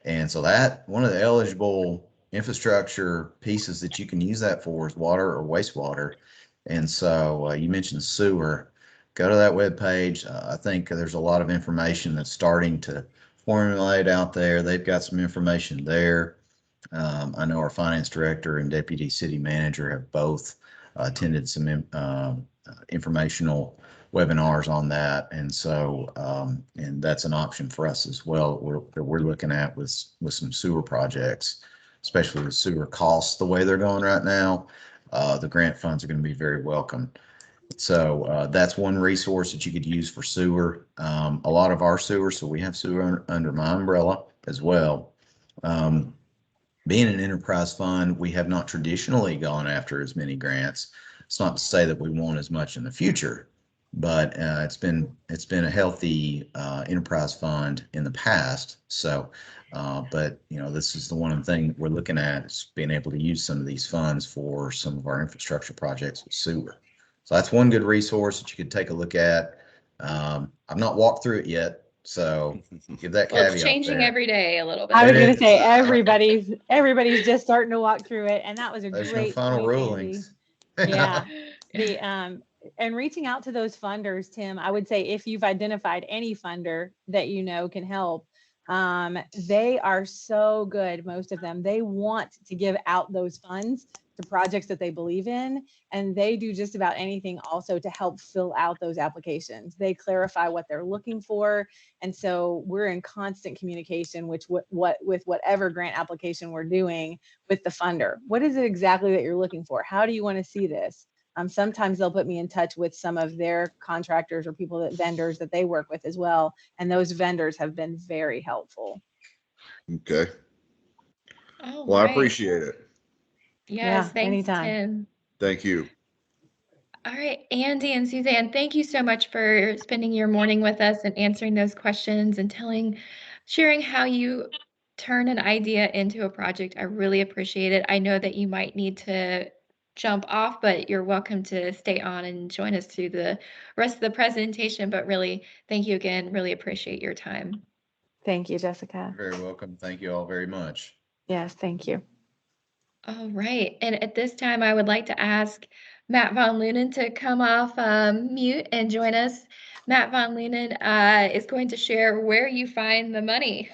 And so that one of the eligible infrastructure pieces that you can use that for is water or wastewater. And so you mentioned sewer. Go to that webpage. I think there's a lot of information that's starting to formulate out there. They've got some information there. I know our finance director and deputy city manager have both attended some informational webinars on that, and so and that's an option for us as well. We're looking at with some sewer projects, especially with sewer costs the way they're going right now. The grant funds are going to be very welcome. So that's one resource that you could use for sewer. A lot of our sewer, so we have sewer under my umbrella as well. Being an enterprise fund, we have not traditionally gone after as many grants. It's not to say that we won't as much in the future, but it's been a healthy enterprise fund in the past. So, but this is the one thing that we're looking at is being able to use some of these funds for some of our infrastructure projects with sewer. So that's one good resource that you could take a look at. I've not walked through it yet, so give that caveat. It's changing there. every day a little bit. I was going to say everybody's just starting to walk through it, and that was a There's great no final point, rulings. Andy. Yeah. and reaching out to those funders, Tim, I would say if you've identified any funder that you know can help, they are so good. Most of them, they want to give out those funds to projects that they believe in, and they do just about anything also to help fill out those applications. They clarify what they're looking for, and so we're in constant communication with with whatever grant application we're doing with the funder. What is it exactly that you're looking for? How do you want to see this? Sometimes they'll put me in touch with some of their contractors or vendors that they work with as well, and those vendors have been very helpful. Okay. All Well, I right. appreciate it. Yes, thanks, anytime. Tim. Thank you. All right, Andy and Suzanne, thank you so much for spending your morning with us and answering those questions and sharing how you turn an idea into a project. I really appreciate it. I know that you might need to jump off, but you're welcome to stay on and join us through the rest of the presentation. But really, thank you again. Really appreciate your time. Thank you, Jessica. You're very welcome. Thank you all very much. Yes, thank you. All right, and at this time, I would like to ask Matt Von Lunen to come off mute and join us. Matt Von Lunen is going to share where you find the money.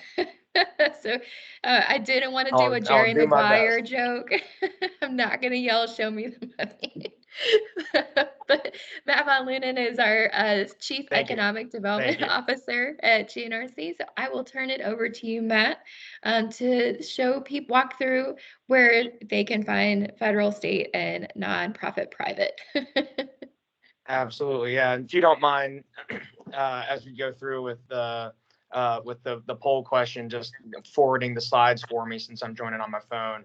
So I didn't want to do a Jerry do my Maguire best. joke. I'm not going to yell, "Show me the money." But Matt Von Lunen is our Chief Thank you. Economic Development you. Officer at GNRC. So I will turn it over to you, Matt, to show people, walk through where they can find federal, state, and nonprofit private. Absolutely, yeah. If you don't mind, as we go through with the poll question, just forwarding the slides for me since I'm joining on my phone,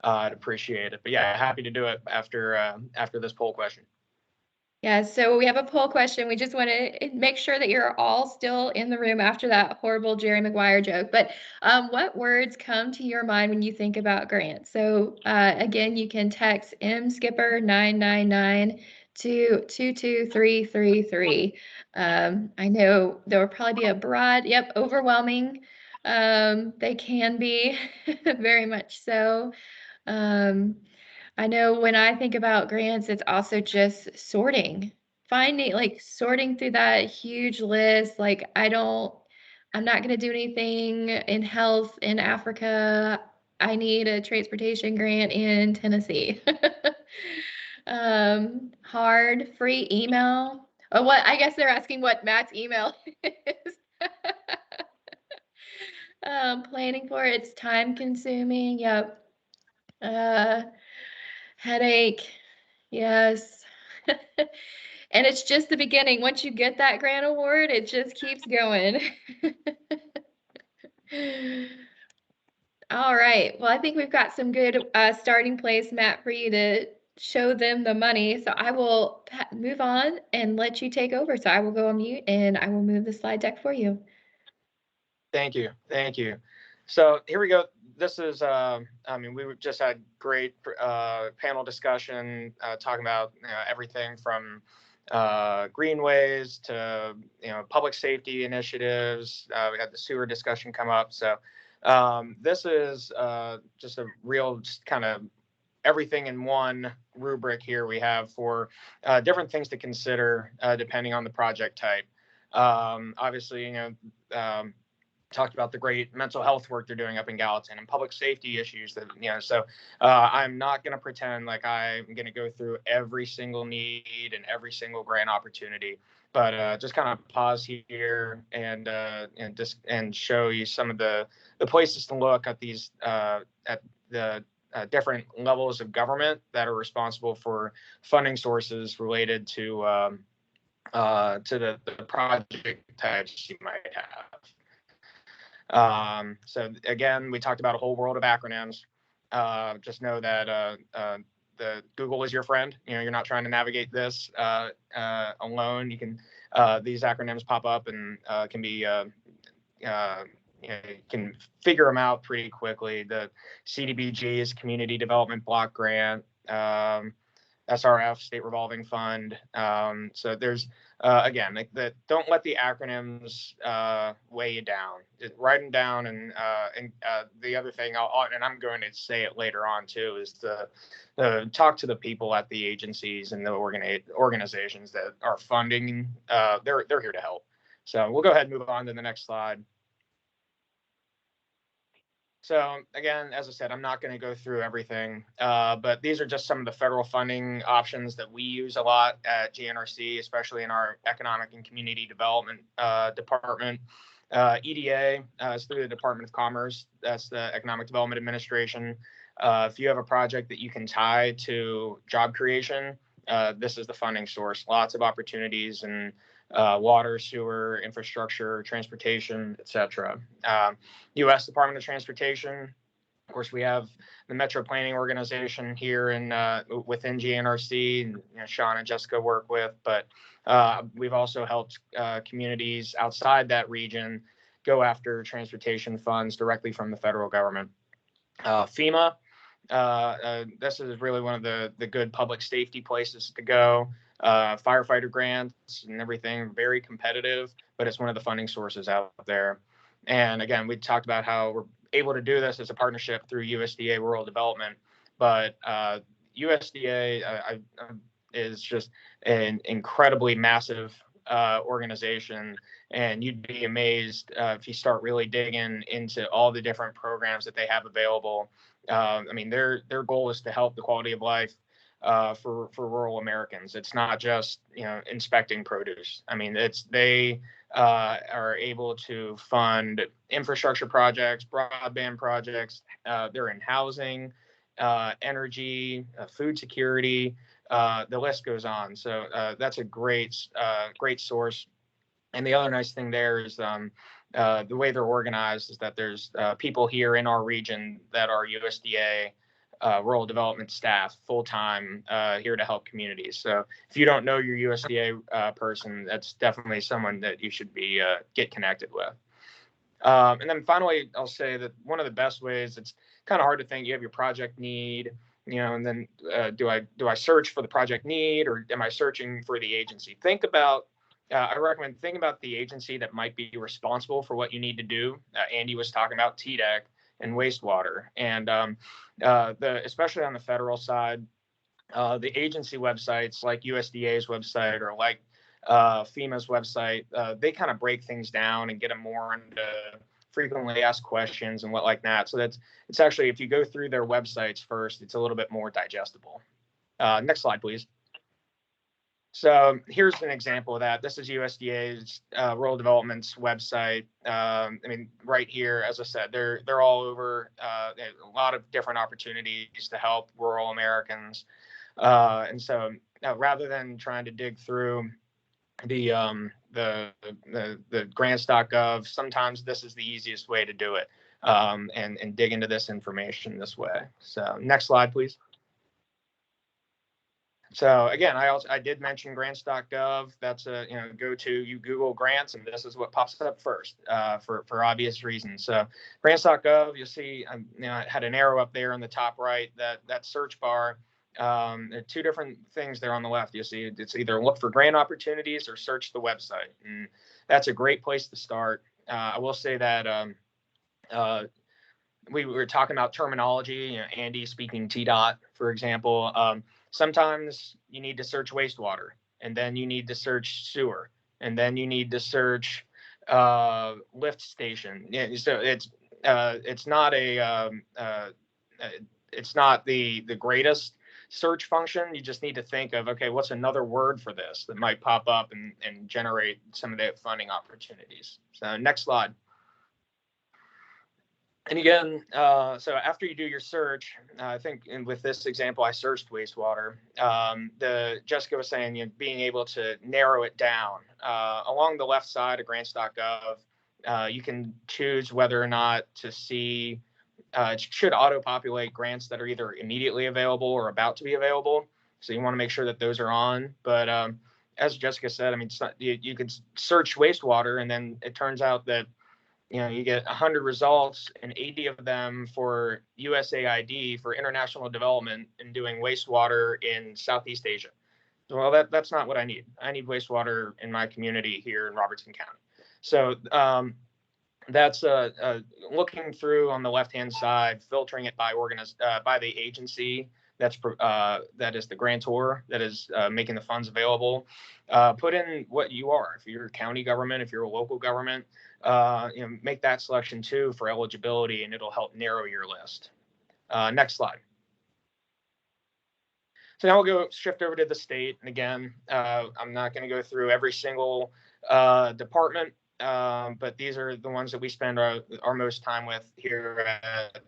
I'd appreciate it. But yeah, happy to do it after this poll question. Yeah, so we have a poll question. We just want to make sure that you're all still in the room after that horrible Jerry Maguire joke. But what words come to your mind when you think about grants? So again, you can text MSkipper 999 to 22333. I know there will probably be a broad, overwhelming. They can be very much so. I know when I think about grants, it's also just sorting through that huge list. I'm not going to do anything in health in Africa. I need a transportation grant in Tennessee. Hard, free email. Oh, what? I guess they're asking what Matt's email is. Planning for it's time consuming. Yep. Headache. Yes. And it's just the beginning. Once you get that grant award, it just keeps going. All right. Well, I think we've got some good starting place, Matt, for you to show them the money. So I will move on and let you take over. So I will go on mute and I will move the slide deck for you. Thank you. So here we go. This is, we just had great panel discussion talking about everything from greenways to public safety initiatives. We had the sewer discussion come up. So this is just a real just kind of everything in one rubric here we have for different things to consider depending on the project type. Obviously, talked about the great mental health work they're doing up in Gallatin and public safety issues that, so I'm not going to pretend like I'm going to go through every single need and every single grant opportunity, but just kind of pause here and show you some of the places to look at these at the different levels of government that are responsible for funding sources related to the project types you might have. So again, we talked about a whole world of acronyms. Just know that the Google is your friend. You're not trying to navigate this alone. You can these acronyms pop up and can be you can figure them out pretty quickly. The CDBG is Community Development Block Grant. SRF, State Revolving Fund. So there's, again, don't let the acronyms weigh you down. Write them down, and the other thing, and I'm going to say it later on too, is to talk to the people at the agencies and the organizations that are funding. They're here to help. So we'll go ahead and move on to the next slide. So again, as I said, I'm not going to go through everything, but these are just some of the federal funding options that we use a lot at GNRC, especially in our Economic and Community Development Department. EDA is through the Department of Commerce. That's the Economic Development Administration. If you have a project that you can tie to job creation, this is the funding source. Lots of opportunities and water, sewer, infrastructure, transportation, etc. U.S. Department of Transportation. Of course, we have the Metro Planning Organization here in within GNRC, and Sean and Jessica work with. But we've also helped communities outside that region go after transportation funds directly from the federal government. FEMA. This is really one of the good public safety places to go. Firefighter grants and everything, very competitive, but it's one of the funding sources out there. And again, we talked about how we're able to do this as a partnership through USDA Rural Development, but USDA is just an incredibly massive organization, and you'd be amazed if you start really digging into all the different programs that they have available. I mean, their goal is to help the quality of life for rural Americans. It's not just inspecting produce. I mean, they are able to fund infrastructure projects, broadband projects. They're in housing, energy, food security. The list goes on. So that's a great source. And the other nice thing there is the way they're organized is that there's people here in our region that are USDA rural development staff full-time here to help communities. So if you don't know your USDA person, that's definitely someone that you should be get connected with. And then finally, I'll say that one of the best ways, it's kind of hard to think, you have your project need, and then do I search for the project need, or am I searching for the agency? I recommend thinking about the agency that might be responsible for what you need to do. Andy was talking about TDEC and wastewater, and especially on the federal side, the agency websites like USDA's website or like FEMA's website, they kind of break things down and get them more into frequently asked questions and what like that. So it's actually, if you go through their websites first, it's a little bit more digestible. Next slide, please. So here's an example of that. This is USDA's Rural Development's website. I mean, right here, as I said, they're all over. A lot of different opportunities to help rural Americans. And so rather than trying to dig through the grants.gov, sometimes this is the easiest way to do it, and dig into this information this way. So next slide, please. So again, I did mention grants.gov. That's you Google grants, and this is what pops up first for obvious reasons. So grants.gov, you'll see I had an arrow up there in the top right, that search bar. There are two different things there on the left. You see it's either look for grant opportunities or search the website, and that's a great place to start. I will say that we were talking about terminology. Andy speaking TDOT, for example. Sometimes you need to search wastewater, and then you need to search sewer, and then you need to search lift station. Yeah, so it's not the greatest search function. You just need to think of, okay, what's another word for this that might pop up and generate some of the funding opportunities. So next slide. And again, so after you do your search, I think with this example, I searched wastewater. Jessica was saying, being able to narrow it down. Along the left side of grants.gov, you can choose whether or not to see, it should auto-populate grants that are either immediately available or about to be available. So you want to make sure that those are on. But as Jessica said, I mean, you could search wastewater, and then it turns out that you get 100 results and 80 of them for USAID for international development and doing wastewater in Southeast Asia. Well, that's not what I need. I need wastewater in my community here in Robertson County. So that's looking through on the left-hand side, filtering it by by the agency that is the grantor that is making the funds available. Put in what you are. If you're a county government, if you're a local government, make that selection too for eligibility, and it'll help narrow your list. Next slide. So now we'll shift over to the state. And again, I'm not going to go through every single department, but these are the ones that we spend our most time with here at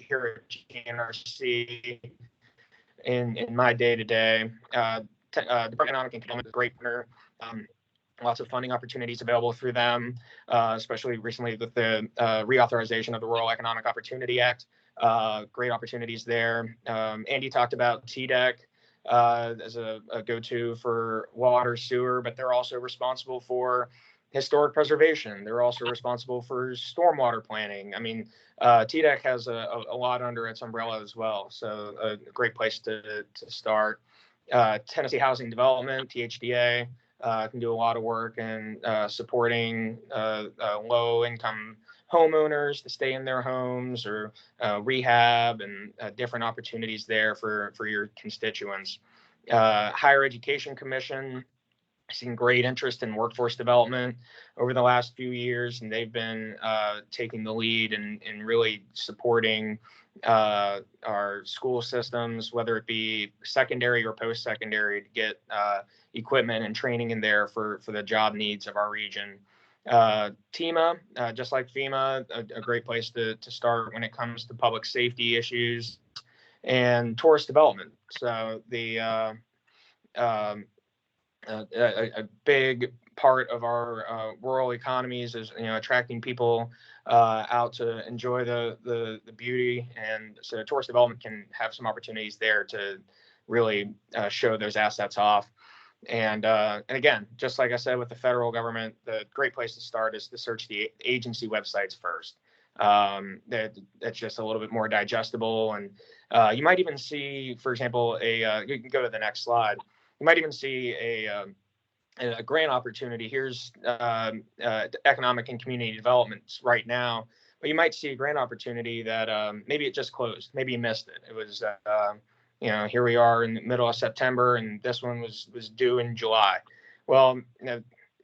GNRC in my day-to-day. Department of Economic and Development is a great partner. Lots of funding opportunities available through them, especially recently with the reauthorization of the Rural Economic Opportunity Act. Great opportunities there. Andy talked about TDEC as a go-to for water, sewer, but they're also responsible for historic preservation. They're also responsible for stormwater planning. I mean, TDEC has a lot under its umbrella as well, so a great place to start. Tennessee Housing Development, THDA, can do a lot of work in supporting low-income homeowners to stay in their homes or rehab and different opportunities there for your constituents. Higher Education Commission, seen great interest in workforce development over the last few years, and they've been taking the lead and really supporting our school systems, whether it be secondary or post-secondary, to get equipment and training in there for the job needs of our region. TEMA, just like FEMA, a great place to start when it comes to public safety issues, and tourist development. So a big part of our rural economies is attracting people out to enjoy the beauty, and so tourist development can have some opportunities there to really show those assets off. And again, just like I said with the federal government, the great place to start is to search the agency websites first. That's just a little bit more digestible, and you might even see, for example, you can go to the next slide. You might even see a grant opportunity. Here's economic and community development right now, but you might see a grant opportunity that maybe it just closed, maybe you missed it. It was here we are in the middle of September, and this one was due in July. Well,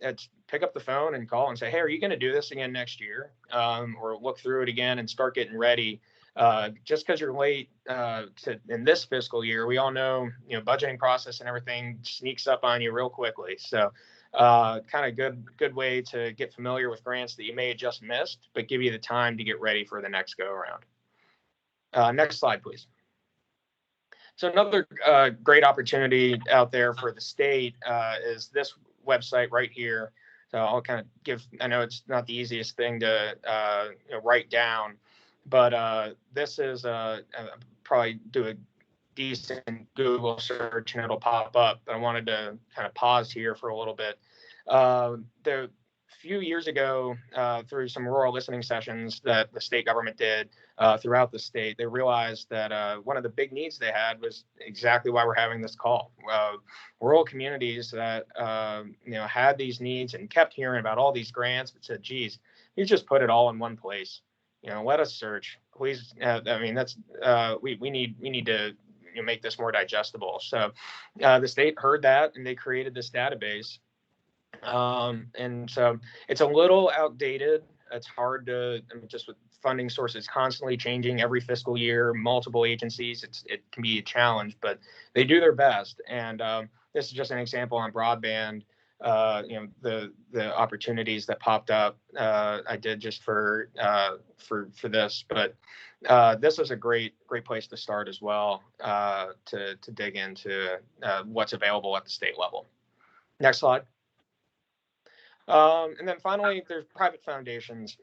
it's pick up the phone and call and say, hey, are you going to do this again next year? Or look through it again and start getting ready. Just because you're late in this fiscal year, we all know, budgeting process and everything sneaks up on you real quickly. So kind of good way to get familiar with grants that you may have just missed, but give you the time to get ready for the next go around. Next slide, please. So another great opportunity out there for the state is this website right here. So I'll kind of I know it's not the easiest thing to write down, but this is probably do a decent Google search and it'll pop up. But I wanted to kind of pause here for a little bit. The few years ago, through some rural listening sessions that the state government did throughout the state, they realized that one of the big needs they had was exactly why we're having this call. Rural communities that had these needs and kept hearing about all these grants, but said, geez, you just put it all in one place. Let us search, please. I mean, that's we need to make this more digestible. So the state heard that and they created this database. And so it's a little outdated. It's hard to, just with funding sources constantly changing every fiscal year, multiple agencies, it can be a challenge, but they do their best. And this is just an example on broadband. The opportunities that popped up, I did just for this, but this is a great place to start as well, to dig into what's available at the state level. Next slide. And then finally, there's private foundations.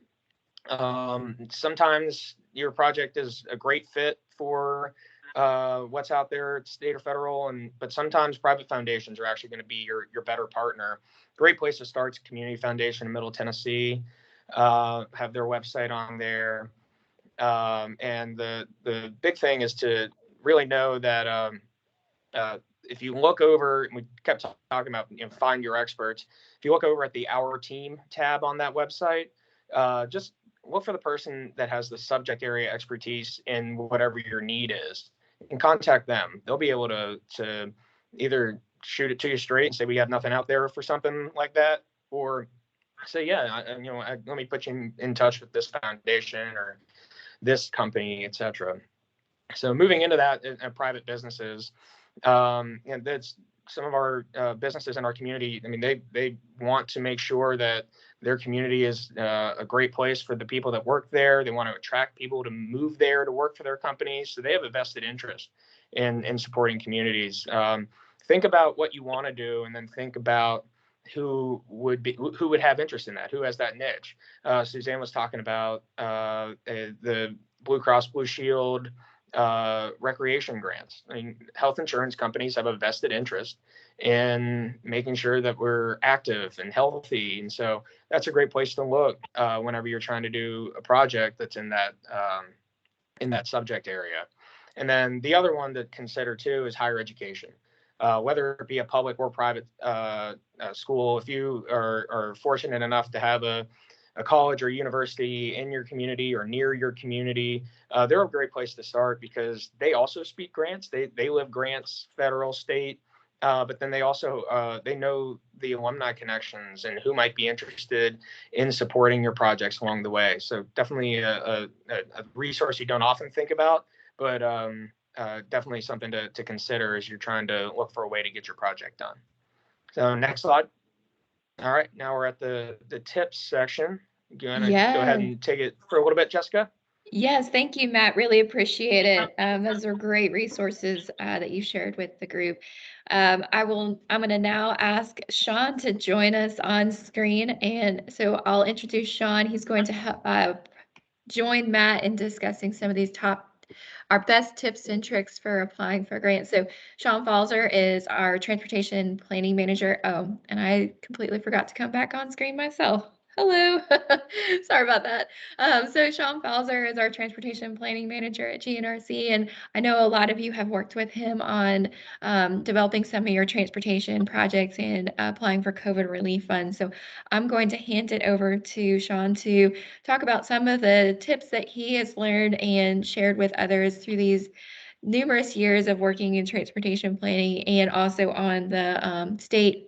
Sometimes your project is a great fit for what's out there at state or federal, but sometimes private foundations are actually going to be your better partner. Great place to start is Community Foundation in Middle Tennessee. Have their website on there. And the big thing is to really know that if you look over, and we kept talking about, find your experts. If you look over at the Our Team tab on that website, just look for the person that has the subject area expertise in whatever your need is, and contact them. They'll be able to either shoot it to you straight and say we have nothing out there for something like that, or say, yeah, let me put you in touch with this foundation or this company, etc. So moving into that in private businesses, and that's some of our businesses in our community. I mean, they want to make sure that their community is a great place for the people that work there. They want to attract people to move there to work for their companies. So they have a vested interest in supporting communities. Think about what you want to do, and then think about who would have interest in that, who has that niche. Suzanne was talking about the Blue Cross Blue Shield recreation grants. I mean, health insurance companies have a vested interest in making sure that we're active and healthy, and so that's a great place to look whenever you're trying to do a project that's in that subject area. And then the other one to consider too is higher education. Whether it be a public or private school, if you are fortunate enough to have a college or university in your community or near your community, they're a great place to start because they also speak grants. They live grants, federal, state, but then they also they know the alumni connections and who might be interested in supporting your projects along the way. So definitely a resource you don't often think about, but definitely something to consider as you're trying to look for a way to get your project done. So next slide. All right, now we're at the tips section. You want to go ahead and take it for a little bit, Jessica? Yes, thank you, Matt. Really appreciate it. Those are great resources that you shared with the group. I'm going to now ask Sean to join us on screen. And so I'll introduce Sean. He's going to join Matt in discussing some of these our best tips and tricks for applying for grants. So Sean Falzer is our transportation planning manager. Oh, and I completely forgot to come back on screen myself. Hello. Sorry about that. So Sean Falzer is our transportation planning manager at GNRC, and I know a lot of you have worked with him on developing some of your transportation projects and applying for COVID relief funds. So I'm going to hand it over to Sean to talk about some of the tips that he has learned and shared with others through these numerous years of working in transportation planning and also on the state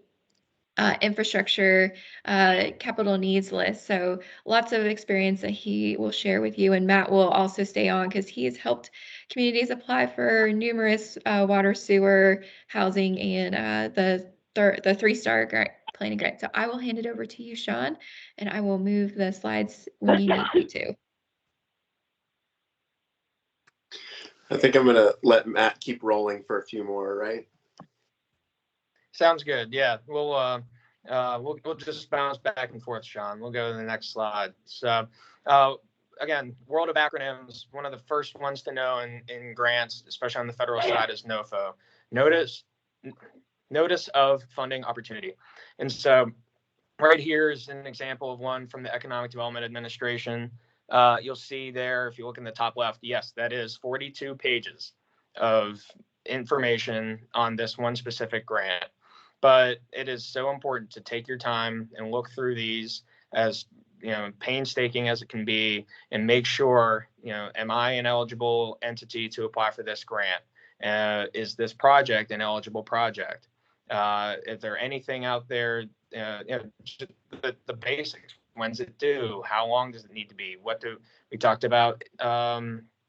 infrastructure capital needs list. So lots of experience that he will share with you, and Matt will also stay on because he has helped communities apply for numerous water, sewer, housing, and the 3-star grant planning grant. So I will hand it over to you, Sean, and I will move the slides when you need me to. I think I'm gonna let Matt keep rolling for a few more, right? Sounds good. Yeah, we'll just bounce back and forth, Sean. We'll go to the next slide. So again, world of acronyms. One of the first ones to know in grants, especially on the federal side, is NOFO. Notice of funding opportunity. And so right here is an example of one from the Economic Development Administration. You'll see there, if you look in the top left, yes, that is 42 pages of information on this one specific grant. But it is so important to take your time and look through these, as painstaking as it can be, and make sure, am I an eligible entity to apply for this grant? Is this project an eligible project? Is there anything out there, just the basics? When's it due? How long does it need to be? What do we talked about?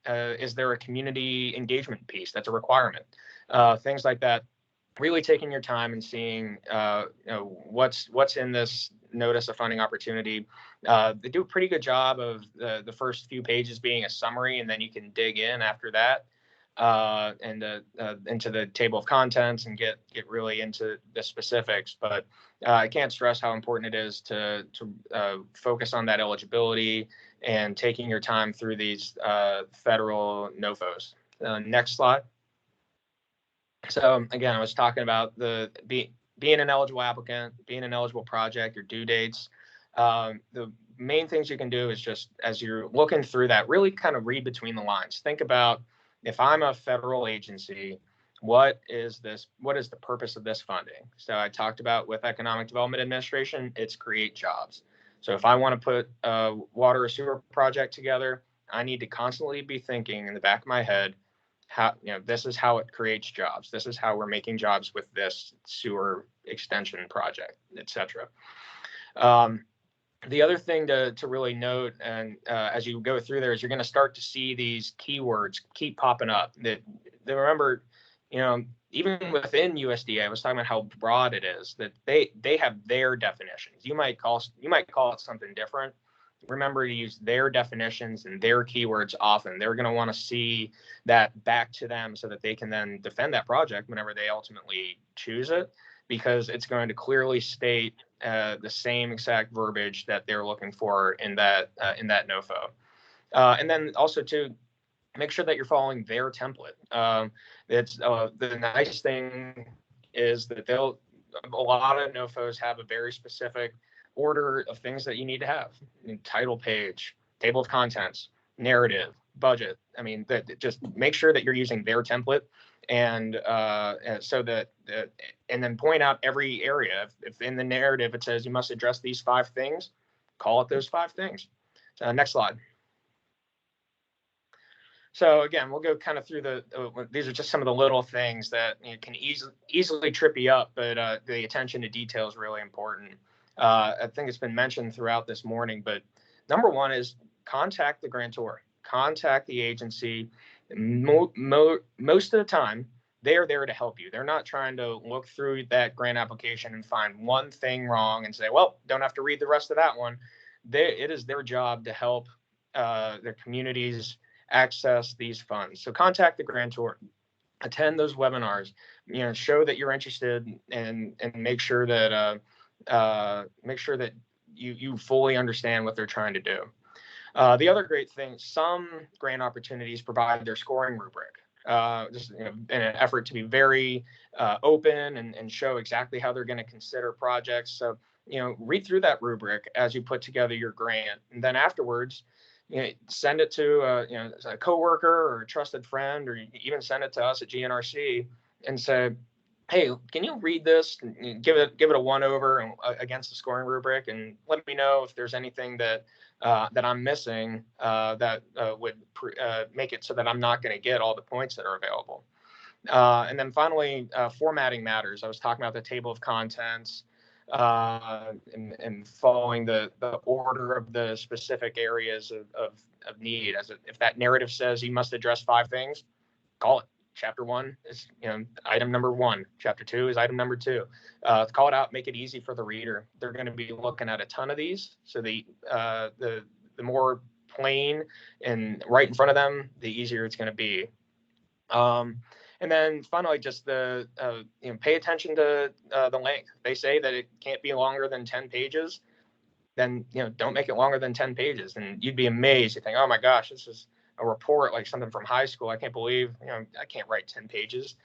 Is there a community engagement piece that's a requirement? Things like that. Really taking your time and seeing what's in this notice of funding opportunity. They do a pretty good job of the first few pages being a summary, and then you can dig in after that and into the table of contents and get really into the specifics. But I can't stress how important it is to focus on that eligibility and taking your time through these federal NOFOs. Next slide. So again, I was talking about being an eligible applicant, being an eligible project, your due dates. The main things you can do is just, as you're looking through that, really kind of read between the lines. Think about, if I'm a federal agency, what is the purpose of this funding? So I talked about with Economic Development Administration, it's create jobs. So if I want to put a water or sewer project together, I need to constantly be thinking in the back of my head, how, this is how it creates jobs. This is how we're making jobs with this sewer extension project, etc. The other thing to really note, and as you go through there, is you're going to start to see these keywords keep popping up. That remember, even within USDA, I was talking about how broad it is. That they have their definitions. You might call it something different. Remember to use their definitions and their keywords often. They're going to want to see that back to them so that they can then defend that project whenever they ultimately choose it, because it's going to clearly state the same exact verbiage that they're looking for in that NOFO. And then also to make sure that you're following their template. It's the nice thing is that a lot of NOFOs have a very specific order of things that you need to have: title page, table of contents, narrative, budget. I mean, just make sure that you're using their template, and so that and then point out every area. If in the narrative it says you must address these 5 things, call it those 5 things. Next slide. So again, we'll go kind of through these are just some of the little things that can easily trip you up, but the attention to detail is really important. I think it's been mentioned throughout this morning, but number one is contact the grantor, contact the agency. Most of the time, they are there to help you. They're not trying to look through that grant application and find one thing wrong and say, well, don't have to read the rest of that one. It is their job to help their communities access these funds. So contact the grantor, attend those webinars, show that you're interested, and make sure that you fully understand what they're trying to do. The other great thing, some grant opportunities provide their scoring rubric, just in an effort to be very open and show exactly how they're going to consider projects. So read through that rubric as you put together your grant, and then afterwards, send it to a coworker or a trusted friend, or even send it to us at GNRC and say, hey, can you read this and give it a one over against the scoring rubric, and let me know if there's anything that I'm missing that would make it so that I'm not going to get all the points that are available. And then finally, formatting matters. I was talking about the table of contents and following the order of the specific areas of need. If that narrative says you must address 5 things, call it. Chapter 1 is item number 1. Chapter 2 is item number 2. Call it out. Make it easy for the reader. They're going to be looking at a ton of these, so the more plain and right in front of them, the easier it's going to be. And then finally, just pay attention to the length. They say that it can't be longer than 10 pages. Then don't make it longer than 10 pages. And you'd be amazed. You think, oh my gosh, this is a report like something from high school. I can't believe I can't write 10 pages.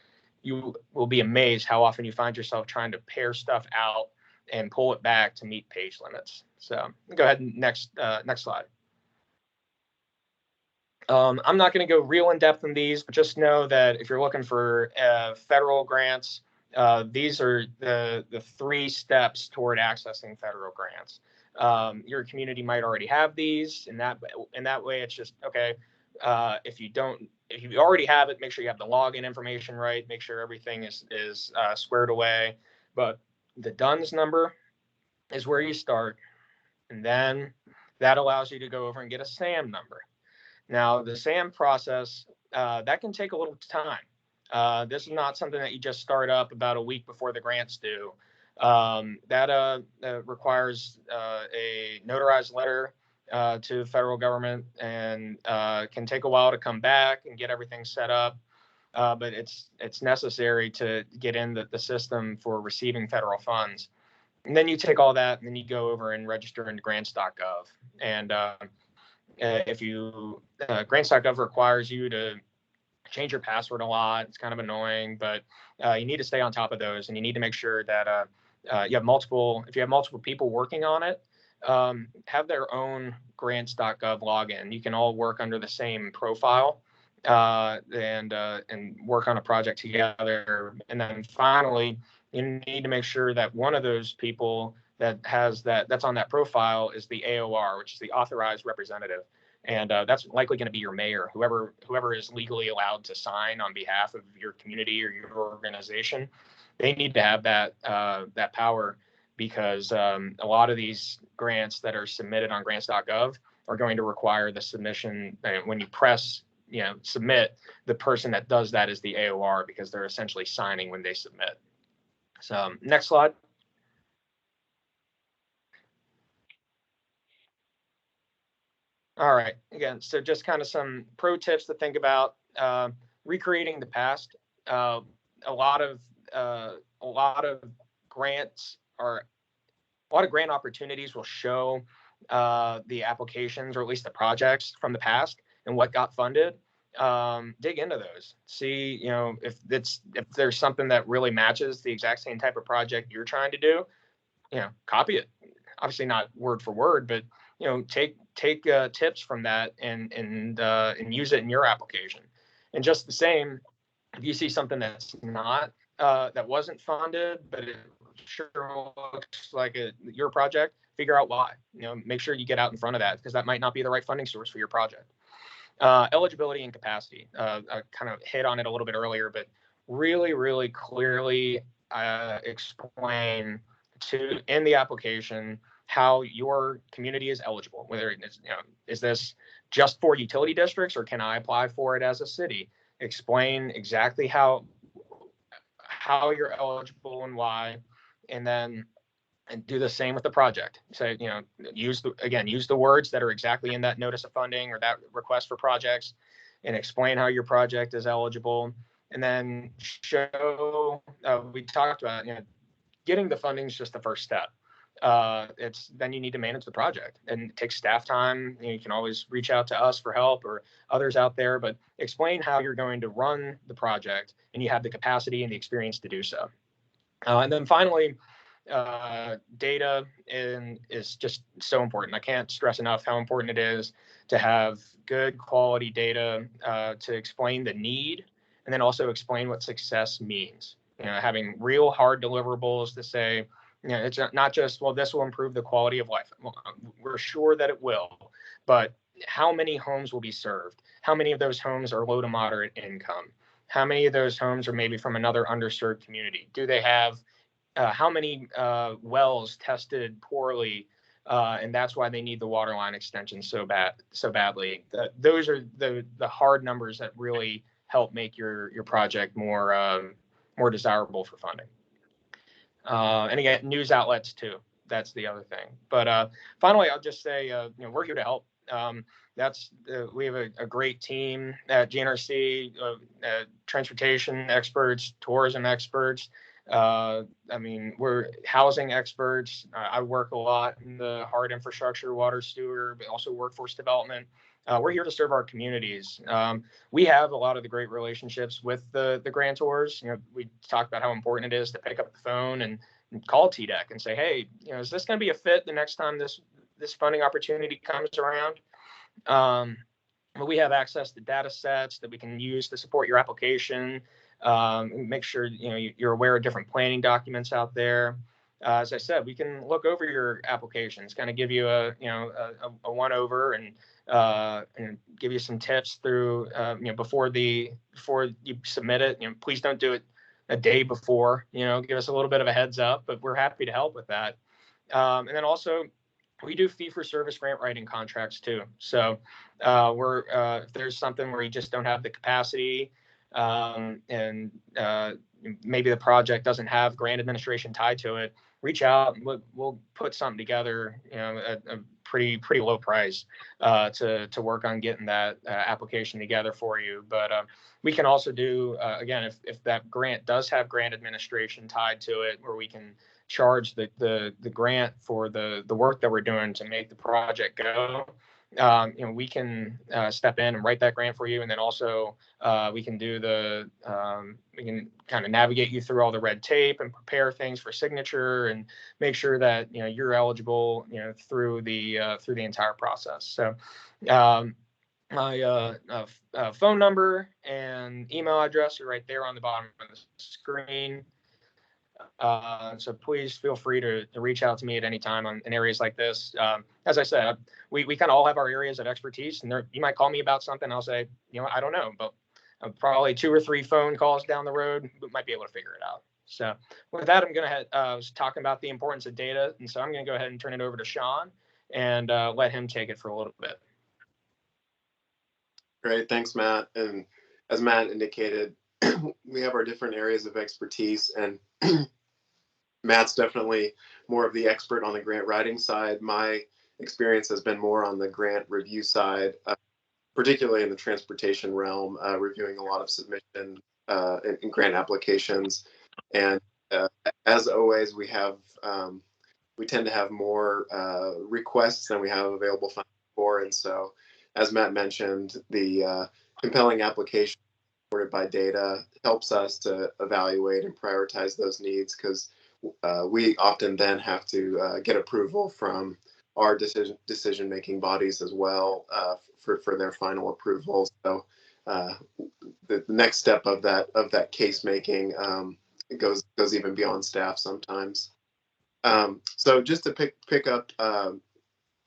You will be amazed how often you find yourself trying to pare stuff out and pull it back to meet page limits. So go ahead and next slide. I'm not going to go real in depth in these, but just know that if you're looking for federal grants, these are the 3 steps toward accessing federal grants. Your community might already have these, and that way it's just okay. If you already have it, make sure you have the login information right. Make sure everything is squared away. But the DUNS number is where you start, and then that allows you to go over and get a SAM number. Now, the SAM process, that can take a little time. This is not something that you just start up about a week before the grant's due. That requires a notarized letter to the federal government, and can take a while to come back and get everything set up. But it's necessary to get in the system for receiving federal funds. And then you take all that, and then you go over and register into grants.gov. And if you grants.gov requires you to change your password a lot. It's kind of annoying, but you need to stay on top of those, and you need to make sure that you have multiple. If you have multiple people working on it, have their own grants.gov login. You can all work under the same profile and work on a project together. And then finally, you need to make sure that one of those people that's on that profile is the AOR, which is the authorized representative. And that's likely going to be your mayor, whoever is legally allowed to sign on behalf of your community or your organization. They need to have that power, because a lot of these grants that are submitted on grants.gov are going to require the submission. When you press submit, the person that does that is the AOR, because they're essentially signing when they submit. So next slide. All right, again, so just kind of some pro tips to think about. Recreating the past. A lot of grants are, a lot of grant opportunities will show the applications, or at least the projects from the past and what got funded. Dig into those. See, if there's something that really matches the exact same type of project you're trying to do, copy it. Obviously not word for word, but take tips from that and use it in your application. And just the same, if you see something that's not that wasn't funded, but it sure looks like your project, figure out why. Make sure you get out in front of that, because that might not be the right funding source for your project. Eligibility and capacity. I kind of hit on it a little bit earlier, but really, really clearly explain in the application how your community is eligible. Whether it's, is this just for utility districts, or can I apply for it as a city? Explain exactly how you're eligible and why, and then do the same with the project. So, use the words that are exactly in that notice of funding or that request for projects, and explain how your project is eligible. And then show, we talked about, getting the funding is just the first step. Then you need to manage the project, and it takes staff time. You can always reach out to us for help, or others out there, but explain how you're going to run the project, and you have the capacity and the experience to do so. And then finally, data is just so important. I can't stress enough how important it is to have good quality data to explain the need, and then also explain what success means. Having real hard deliverables to say, it's not just, well, this will improve the quality of life. Well, we're sure that it will, but how many homes will be served? How many of those homes are low to moderate income? How many of those homes are maybe from another underserved community? Do they have how many wells tested poorly, and that's why they need the water line extension so badly? Those are the hard numbers that really help make your project more desirable for funding. And again, news outlets too. That's the other thing. But finally, I'll just say, we're here to help. We have a great team at GNRC, transportation experts, tourism experts. We're housing experts. I work a lot in the hard infrastructure, water, sewer, but also workforce development. We're here to serve our communities. We have a lot of the great relationships with the grantors. We talked about how important it is to pick up the phone and call TDEC and say, hey, is this going to be a fit the next time this funding opportunity comes around? But we have access to data sets that we can use to support your application. Make sure you're aware of different planning documents out there. As I said, we can look over your applications, kind of give you a one over and give you some tips through before you submit it. Please don't do it a day before. Give us a little bit of a heads up, but we're happy to help with that. And then also, we do fee-for-service grant writing contracts too. So if there's something where you just don't have the capacity, and maybe the project doesn't have grant administration tied to it, reach out. We'll put something together, at a pretty low price to work on getting that application together for you. But we can also do, again, if that grant does have grant administration tied to it, where we can charge the grant for the work that we're doing to make the project go. we can step in and write that grant for you. And then also we can do we can kind of navigate you through all the red tape and prepare things for signature and make sure that, you're eligible, through the entire process. So my phone number and email address are right there on the bottom of the screen. So please feel free to reach out to me at any time in areas like this. As I said, we kind of all have our areas of expertise, and you might call me about something. I'll say, I don't know, but probably 2 or 3 phone calls down the road, we might be able to figure it out. So with that, I'm going to I was talking about the importance of data, and so I'm going to go ahead and turn it over to Sean and let him take it for a little bit. Great, thanks, Matt. And as Matt indicated, we have our different areas of expertise, and Matt's definitely more of the expert on the grant writing side. My experience has been more on the grant review side, particularly in the transportation realm, reviewing a lot of submission and grant applications. And as always, we tend to have more requests than we have available funds for. And so, as Matt mentioned, the compelling application supported by data helps us to evaluate and prioritize those needs, because we often then have to get approval from our decision-making bodies as well for their final approval. So the next step of that case making goes even beyond staff sometimes. So just to pick up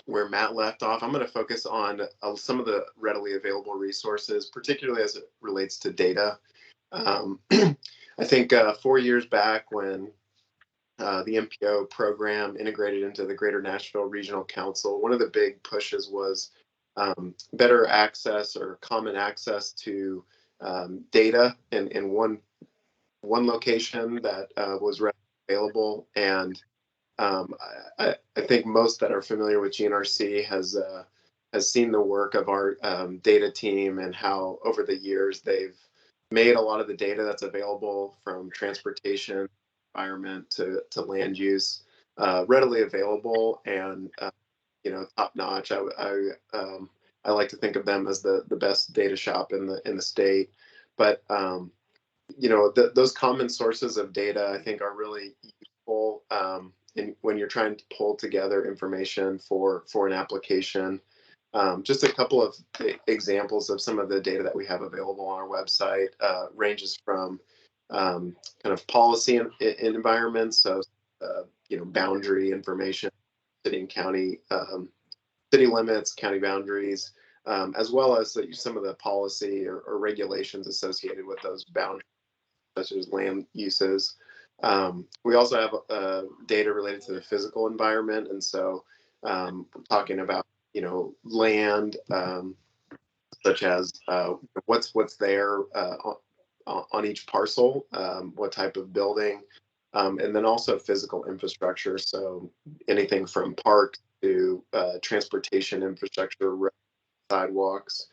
where Matt left off, I'm going to focus on some of the readily available resources, particularly as it relates to data. I think 4 years back, when the MPO program integrated into the Greater Nashville Regional Council, one of the big pushes was better access or common access to data in one location that was readily available. And I think most that are familiar with GNRC has seen the work of our data team and how over the years they've made a lot of the data that's available from transportation, environment to land use readily available and top notch. I like to think of them as the best data shop in the state, but those common sources of data I think are really useful when you're trying to pull together information for an application. Just a couple of examples of some of the data that we have available on our website ranges from kind of policy and environments, so boundary information, city and county, city limits, county boundaries, as well as some of the policy or regulations associated with those boundaries, such as land uses. We also have data related to the physical environment, and so we're talking about land, such as what's there on each parcel, what type of building, and then also physical infrastructure. So anything from parks to transportation infrastructure, sidewalks.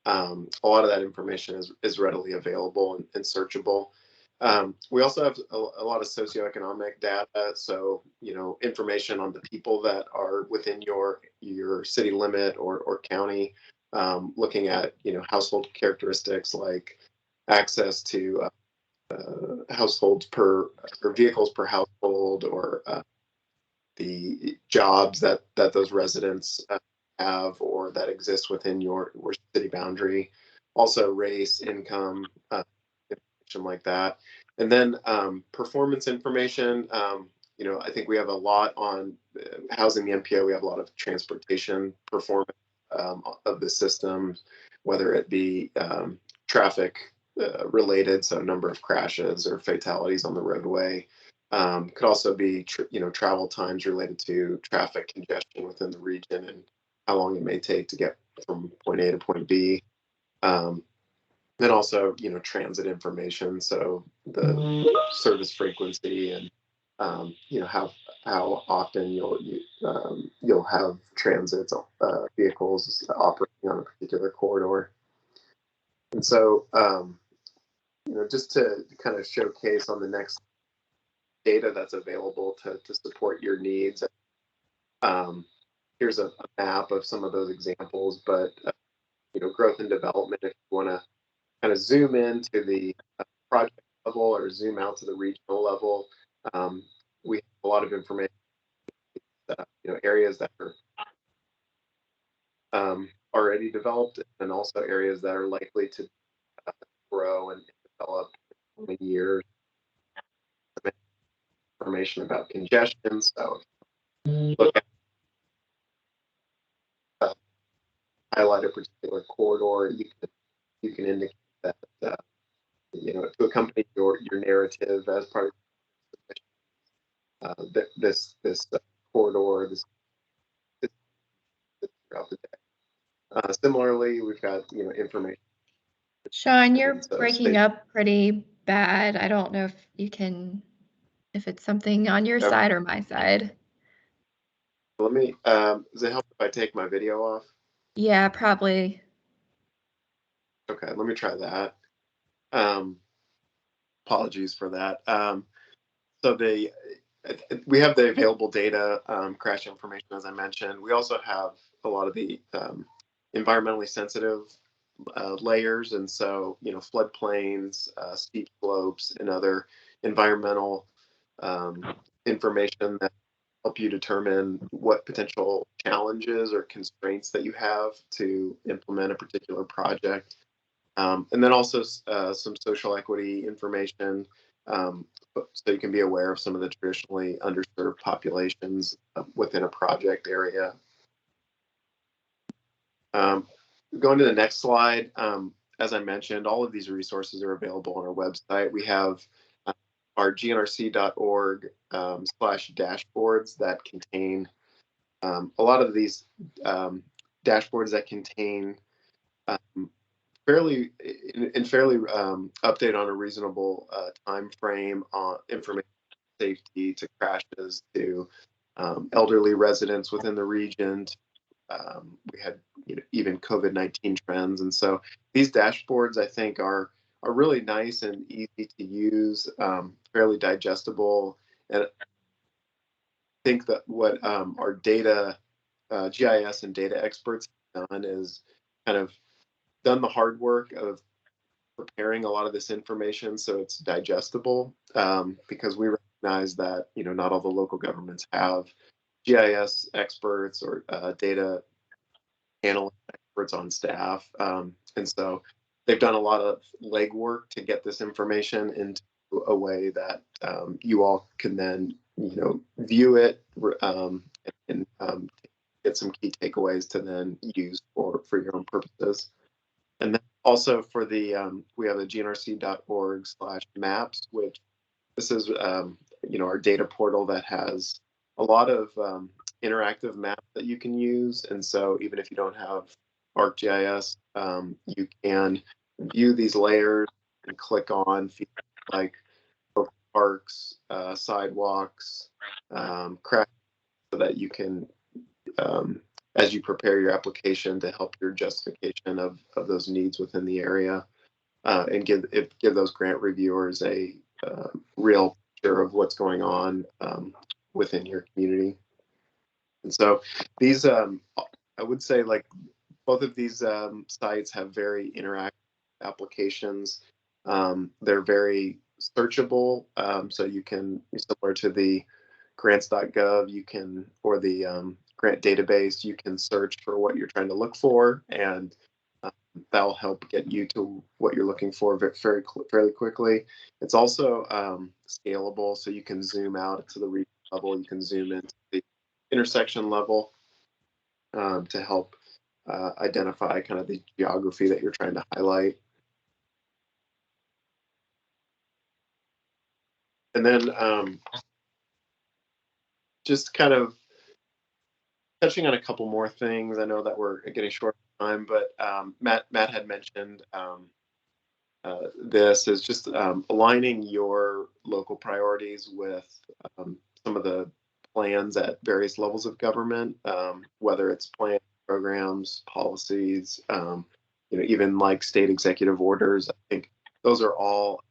A lot of that information is readily available and searchable. We also have a lot of socioeconomic data, so information on the people that are within your city limit or county, looking at household characteristics like access to households or vehicles per household, or the jobs that those residents have or that exist within your city boundary. Also race, income, information like that. And then performance information. I think we have a lot on housing the MPO. We have a lot of transportation performance of the system, whether it be traffic related, so number of crashes or fatalities on the roadway. Could also be travel times related to traffic congestion within the region and how long it may take to get from point A to point B. Then also transit information, so the service frequency and how often you'll have transit vehicles operating on a particular corridor. And so just to kind of showcase on the next data that's available to support your needs. here's a map of some of those examples, but growth and development, if you want to kind of zoom into the project level or zoom out to the regional level, we have a lot of information, areas that are already developed, and also areas that are likely to grow and develop in the years. Information about congestion. So look at highlight a particular corridor. You can indicate that to accompany your narrative as part of this corridor. This throughout the day. Similarly, we've got information. Sean, you're breaking up pretty bad. I don't know if it's something on your side or my side. Let me, does it help if I take my video off? Yeah, probably. Okay, let me try that. Apologies for that. So we have the available data, crash information, as I mentioned. We also have a lot of the environmentally sensitive layers, and so floodplains, steep slopes, and other environmental information that help you determine what potential challenges or constraints that you have to implement a particular project. And then also some social equity information, so you can be aware of some of the traditionally underserved populations within a project area. Going to the next slide, as I mentioned, all of these resources are available on our website. We have our gnrc.org/dashboards that contain a lot of these dashboards that contain fairly update on a reasonable time frame on information safety, to crashes, to elderly residents within the region. We had even COVID-19 trends, and so these dashboards, I think, are really nice and easy to use, fairly digestible. And I think that what our data, GIS and data experts have done is kind of done the hard work of preparing a lot of this information so it's digestible, because we recognize that not all the local governments have GIS experts or data analyst experts on staff, and so they've done a lot of legwork to get this information into a way that you all can then view it and get some key takeaways to then use for your own purposes. And then also for the we have the gnrc.org/maps, which this is our data portal that has a lot of interactive maps that you can use. And so even if you don't have ArcGIS, you can view these layers and click on features like parks, sidewalks, crash, so that you can, as you prepare your application, to help your justification of those needs within the area, and give those grant reviewers a real picture of what's going on within your community. And so these, I would say, like, both of these sites have very interactive applications. They're very searchable, so you can, similar to the grants.gov, you can, or the grant database, you can search for what you're trying to look for, and that'll help get you to what you're looking for fairly quickly. It's also scalable, so you can zoom out to the region level, you can zoom into the intersection level, to help identify kind of the geography that you're trying to highlight. And then just kind of touching on a couple more things. I know that we're getting short on time, but Matt had mentioned this is just aligning your local priorities with some of the plans at various levels of government, whether it's plans, programs, policies, even like state executive orders. I think those are all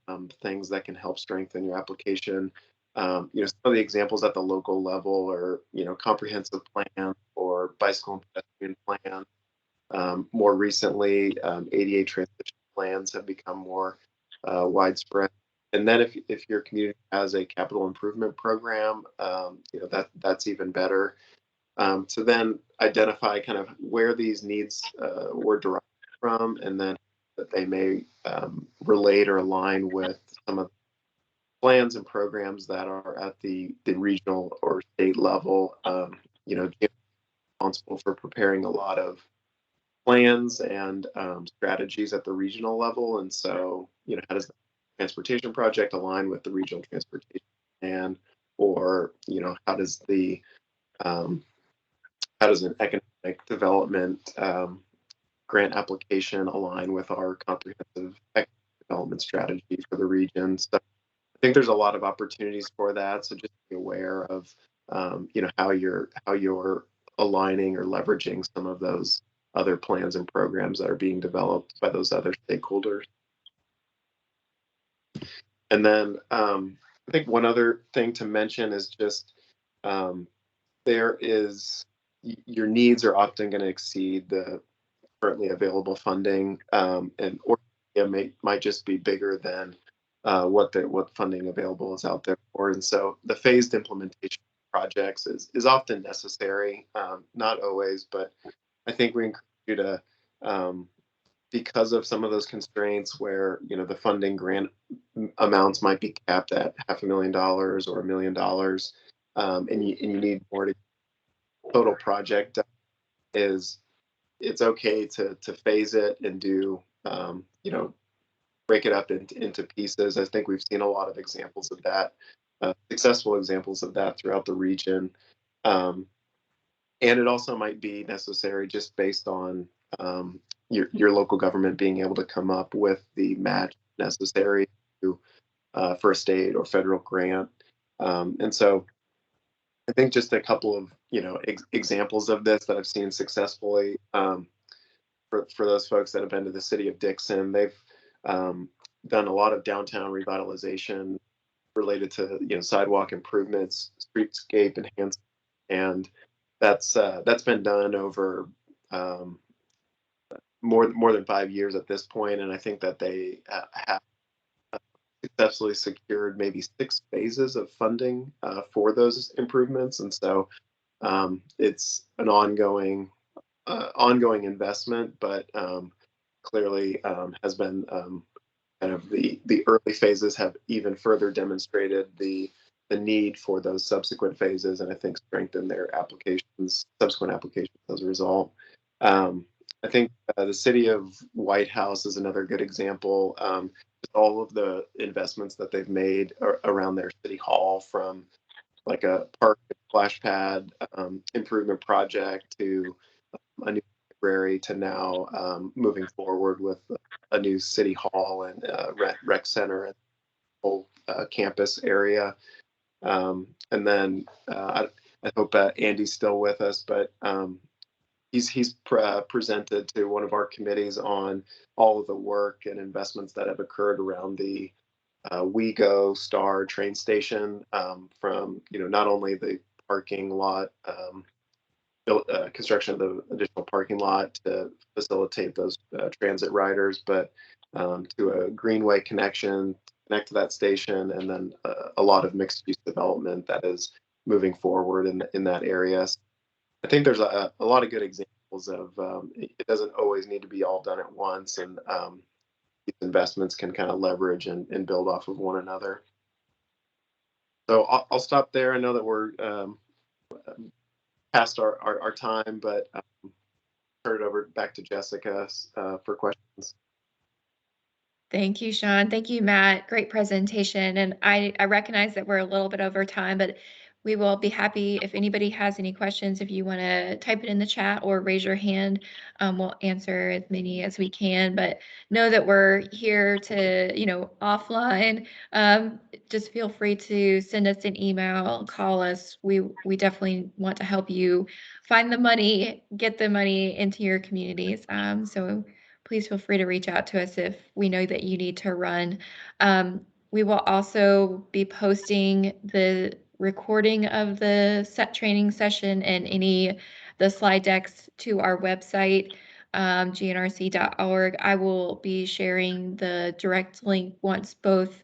things that can help strengthen your application. Some of the examples at the local level are, comprehensive plan or bicycle and pedestrian plan. More recently, ADA transition plans have become more widespread. And then if your community has a capital improvement program, that's even better. To then identify kind of where these needs were derived from, and then that they may relate or align with some of the plans and programs that are at the regional or state level. Responsible for preparing a lot of plans and strategies at the regional level. And so, how does the transportation project align with the regional transportation plan? Or, how does an economic development grant application align with our comprehensive economic development strategy for the region? So I think there's a lot of opportunities for that. So just be aware of, how you're aligning or leveraging some of those other plans and programs that are being developed by those other stakeholders. And then I think one other thing to mention is just your needs are often going to exceed the currently available funding, or it might just be bigger than what funding available is out there for. And so the phased implementation of projects is often necessary, not always, but I think we encourage you to, because of some of those constraints where, the funding grant amounts might be capped at $500,000 or $1 million, and you need more to total project, it's okay to phase it and do, break it up into pieces. I think we've seen a lot of examples of that, successful examples of that throughout the region. And it also might be necessary just based on your local government being able to come up with the match necessary for a state or federal grant. And so I think just a couple of examples of this that I've seen successfully, for those folks that have been to the city of Dixon. They've done a lot of downtown revitalization related to sidewalk improvements, streetscape enhancement, and that's been done over more than 5 years at this point. And I think that they have successfully secured maybe 6 phases of funding for those improvements. And so it's an ongoing investment, but clearly has been kind of the early phases have even further demonstrated the need for those subsequent phases, and I think strengthened their subsequent applications as a result. I think the city of White House is another good example. All of the investments that they've made around their city hall, from like a park splash pad improvement project to a new library to now moving forward with a new city hall and rec center and whole campus area. And then I hope Andy's still with us, but he's presented to one of our committees on all of the work and investments that have occurred around the WeGo Star train station, from not only the parking lot, construction of the additional parking lot to facilitate those transit riders, but to a greenway connection, connect to that station, and then a lot of mixed use development that is moving forward in that area. So I think there's a lot of good examples of it doesn't always need to be all done at once, and these investments can kind of leverage and build off of one another. So I'll stop there. I know that we're past our time, but turn it over back to Jessica for questions. Thank you, Sean. Thank you, Matt. Great presentation. And I recognize that we're a little bit over time, but we will be happy if anybody has any questions. If you want to type it in the chat or raise your hand, we'll answer as many as we can. But know that we're here to, offline. Just feel free to send us an email, call us. We definitely want to help you find the money, get the money into your communities. So please feel free to reach out to us if we know that you need to run. We will also be posting the recording of the training session and the slide decks to our website, gnrc.org. I will be sharing the direct link once both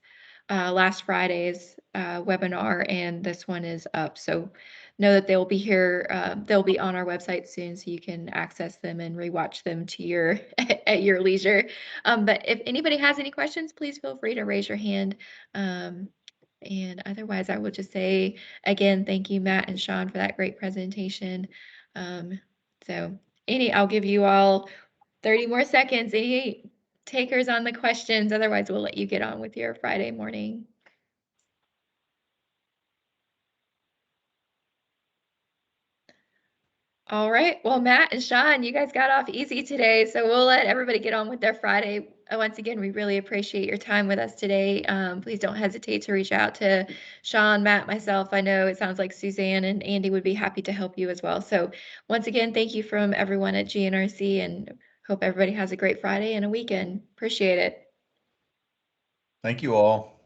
last Friday's webinar and this one is up. So know that they'll be here. They'll be on our website soon, so you can access them and rewatch them to your at your leisure. But if anybody has any questions, please feel free to raise your hand. And otherwise, I will just say again, thank you, Matt and Sean, for that great presentation. So I'll give you all 30 more seconds. Any takers on the questions? Otherwise, we'll let you get on with your Friday morning. All right. Well, Matt and Sean, you guys got off easy today, so we'll let everybody get on with their Friday. Once again, we really appreciate your time with us today. Please don't hesitate to reach out to Sean, Matt, myself. I know it sounds like Suzanne and Andy would be happy to help you as well. So once again, thank you from everyone at GNRC, and hope everybody has a great Friday and a weekend. Appreciate it. Thank you all.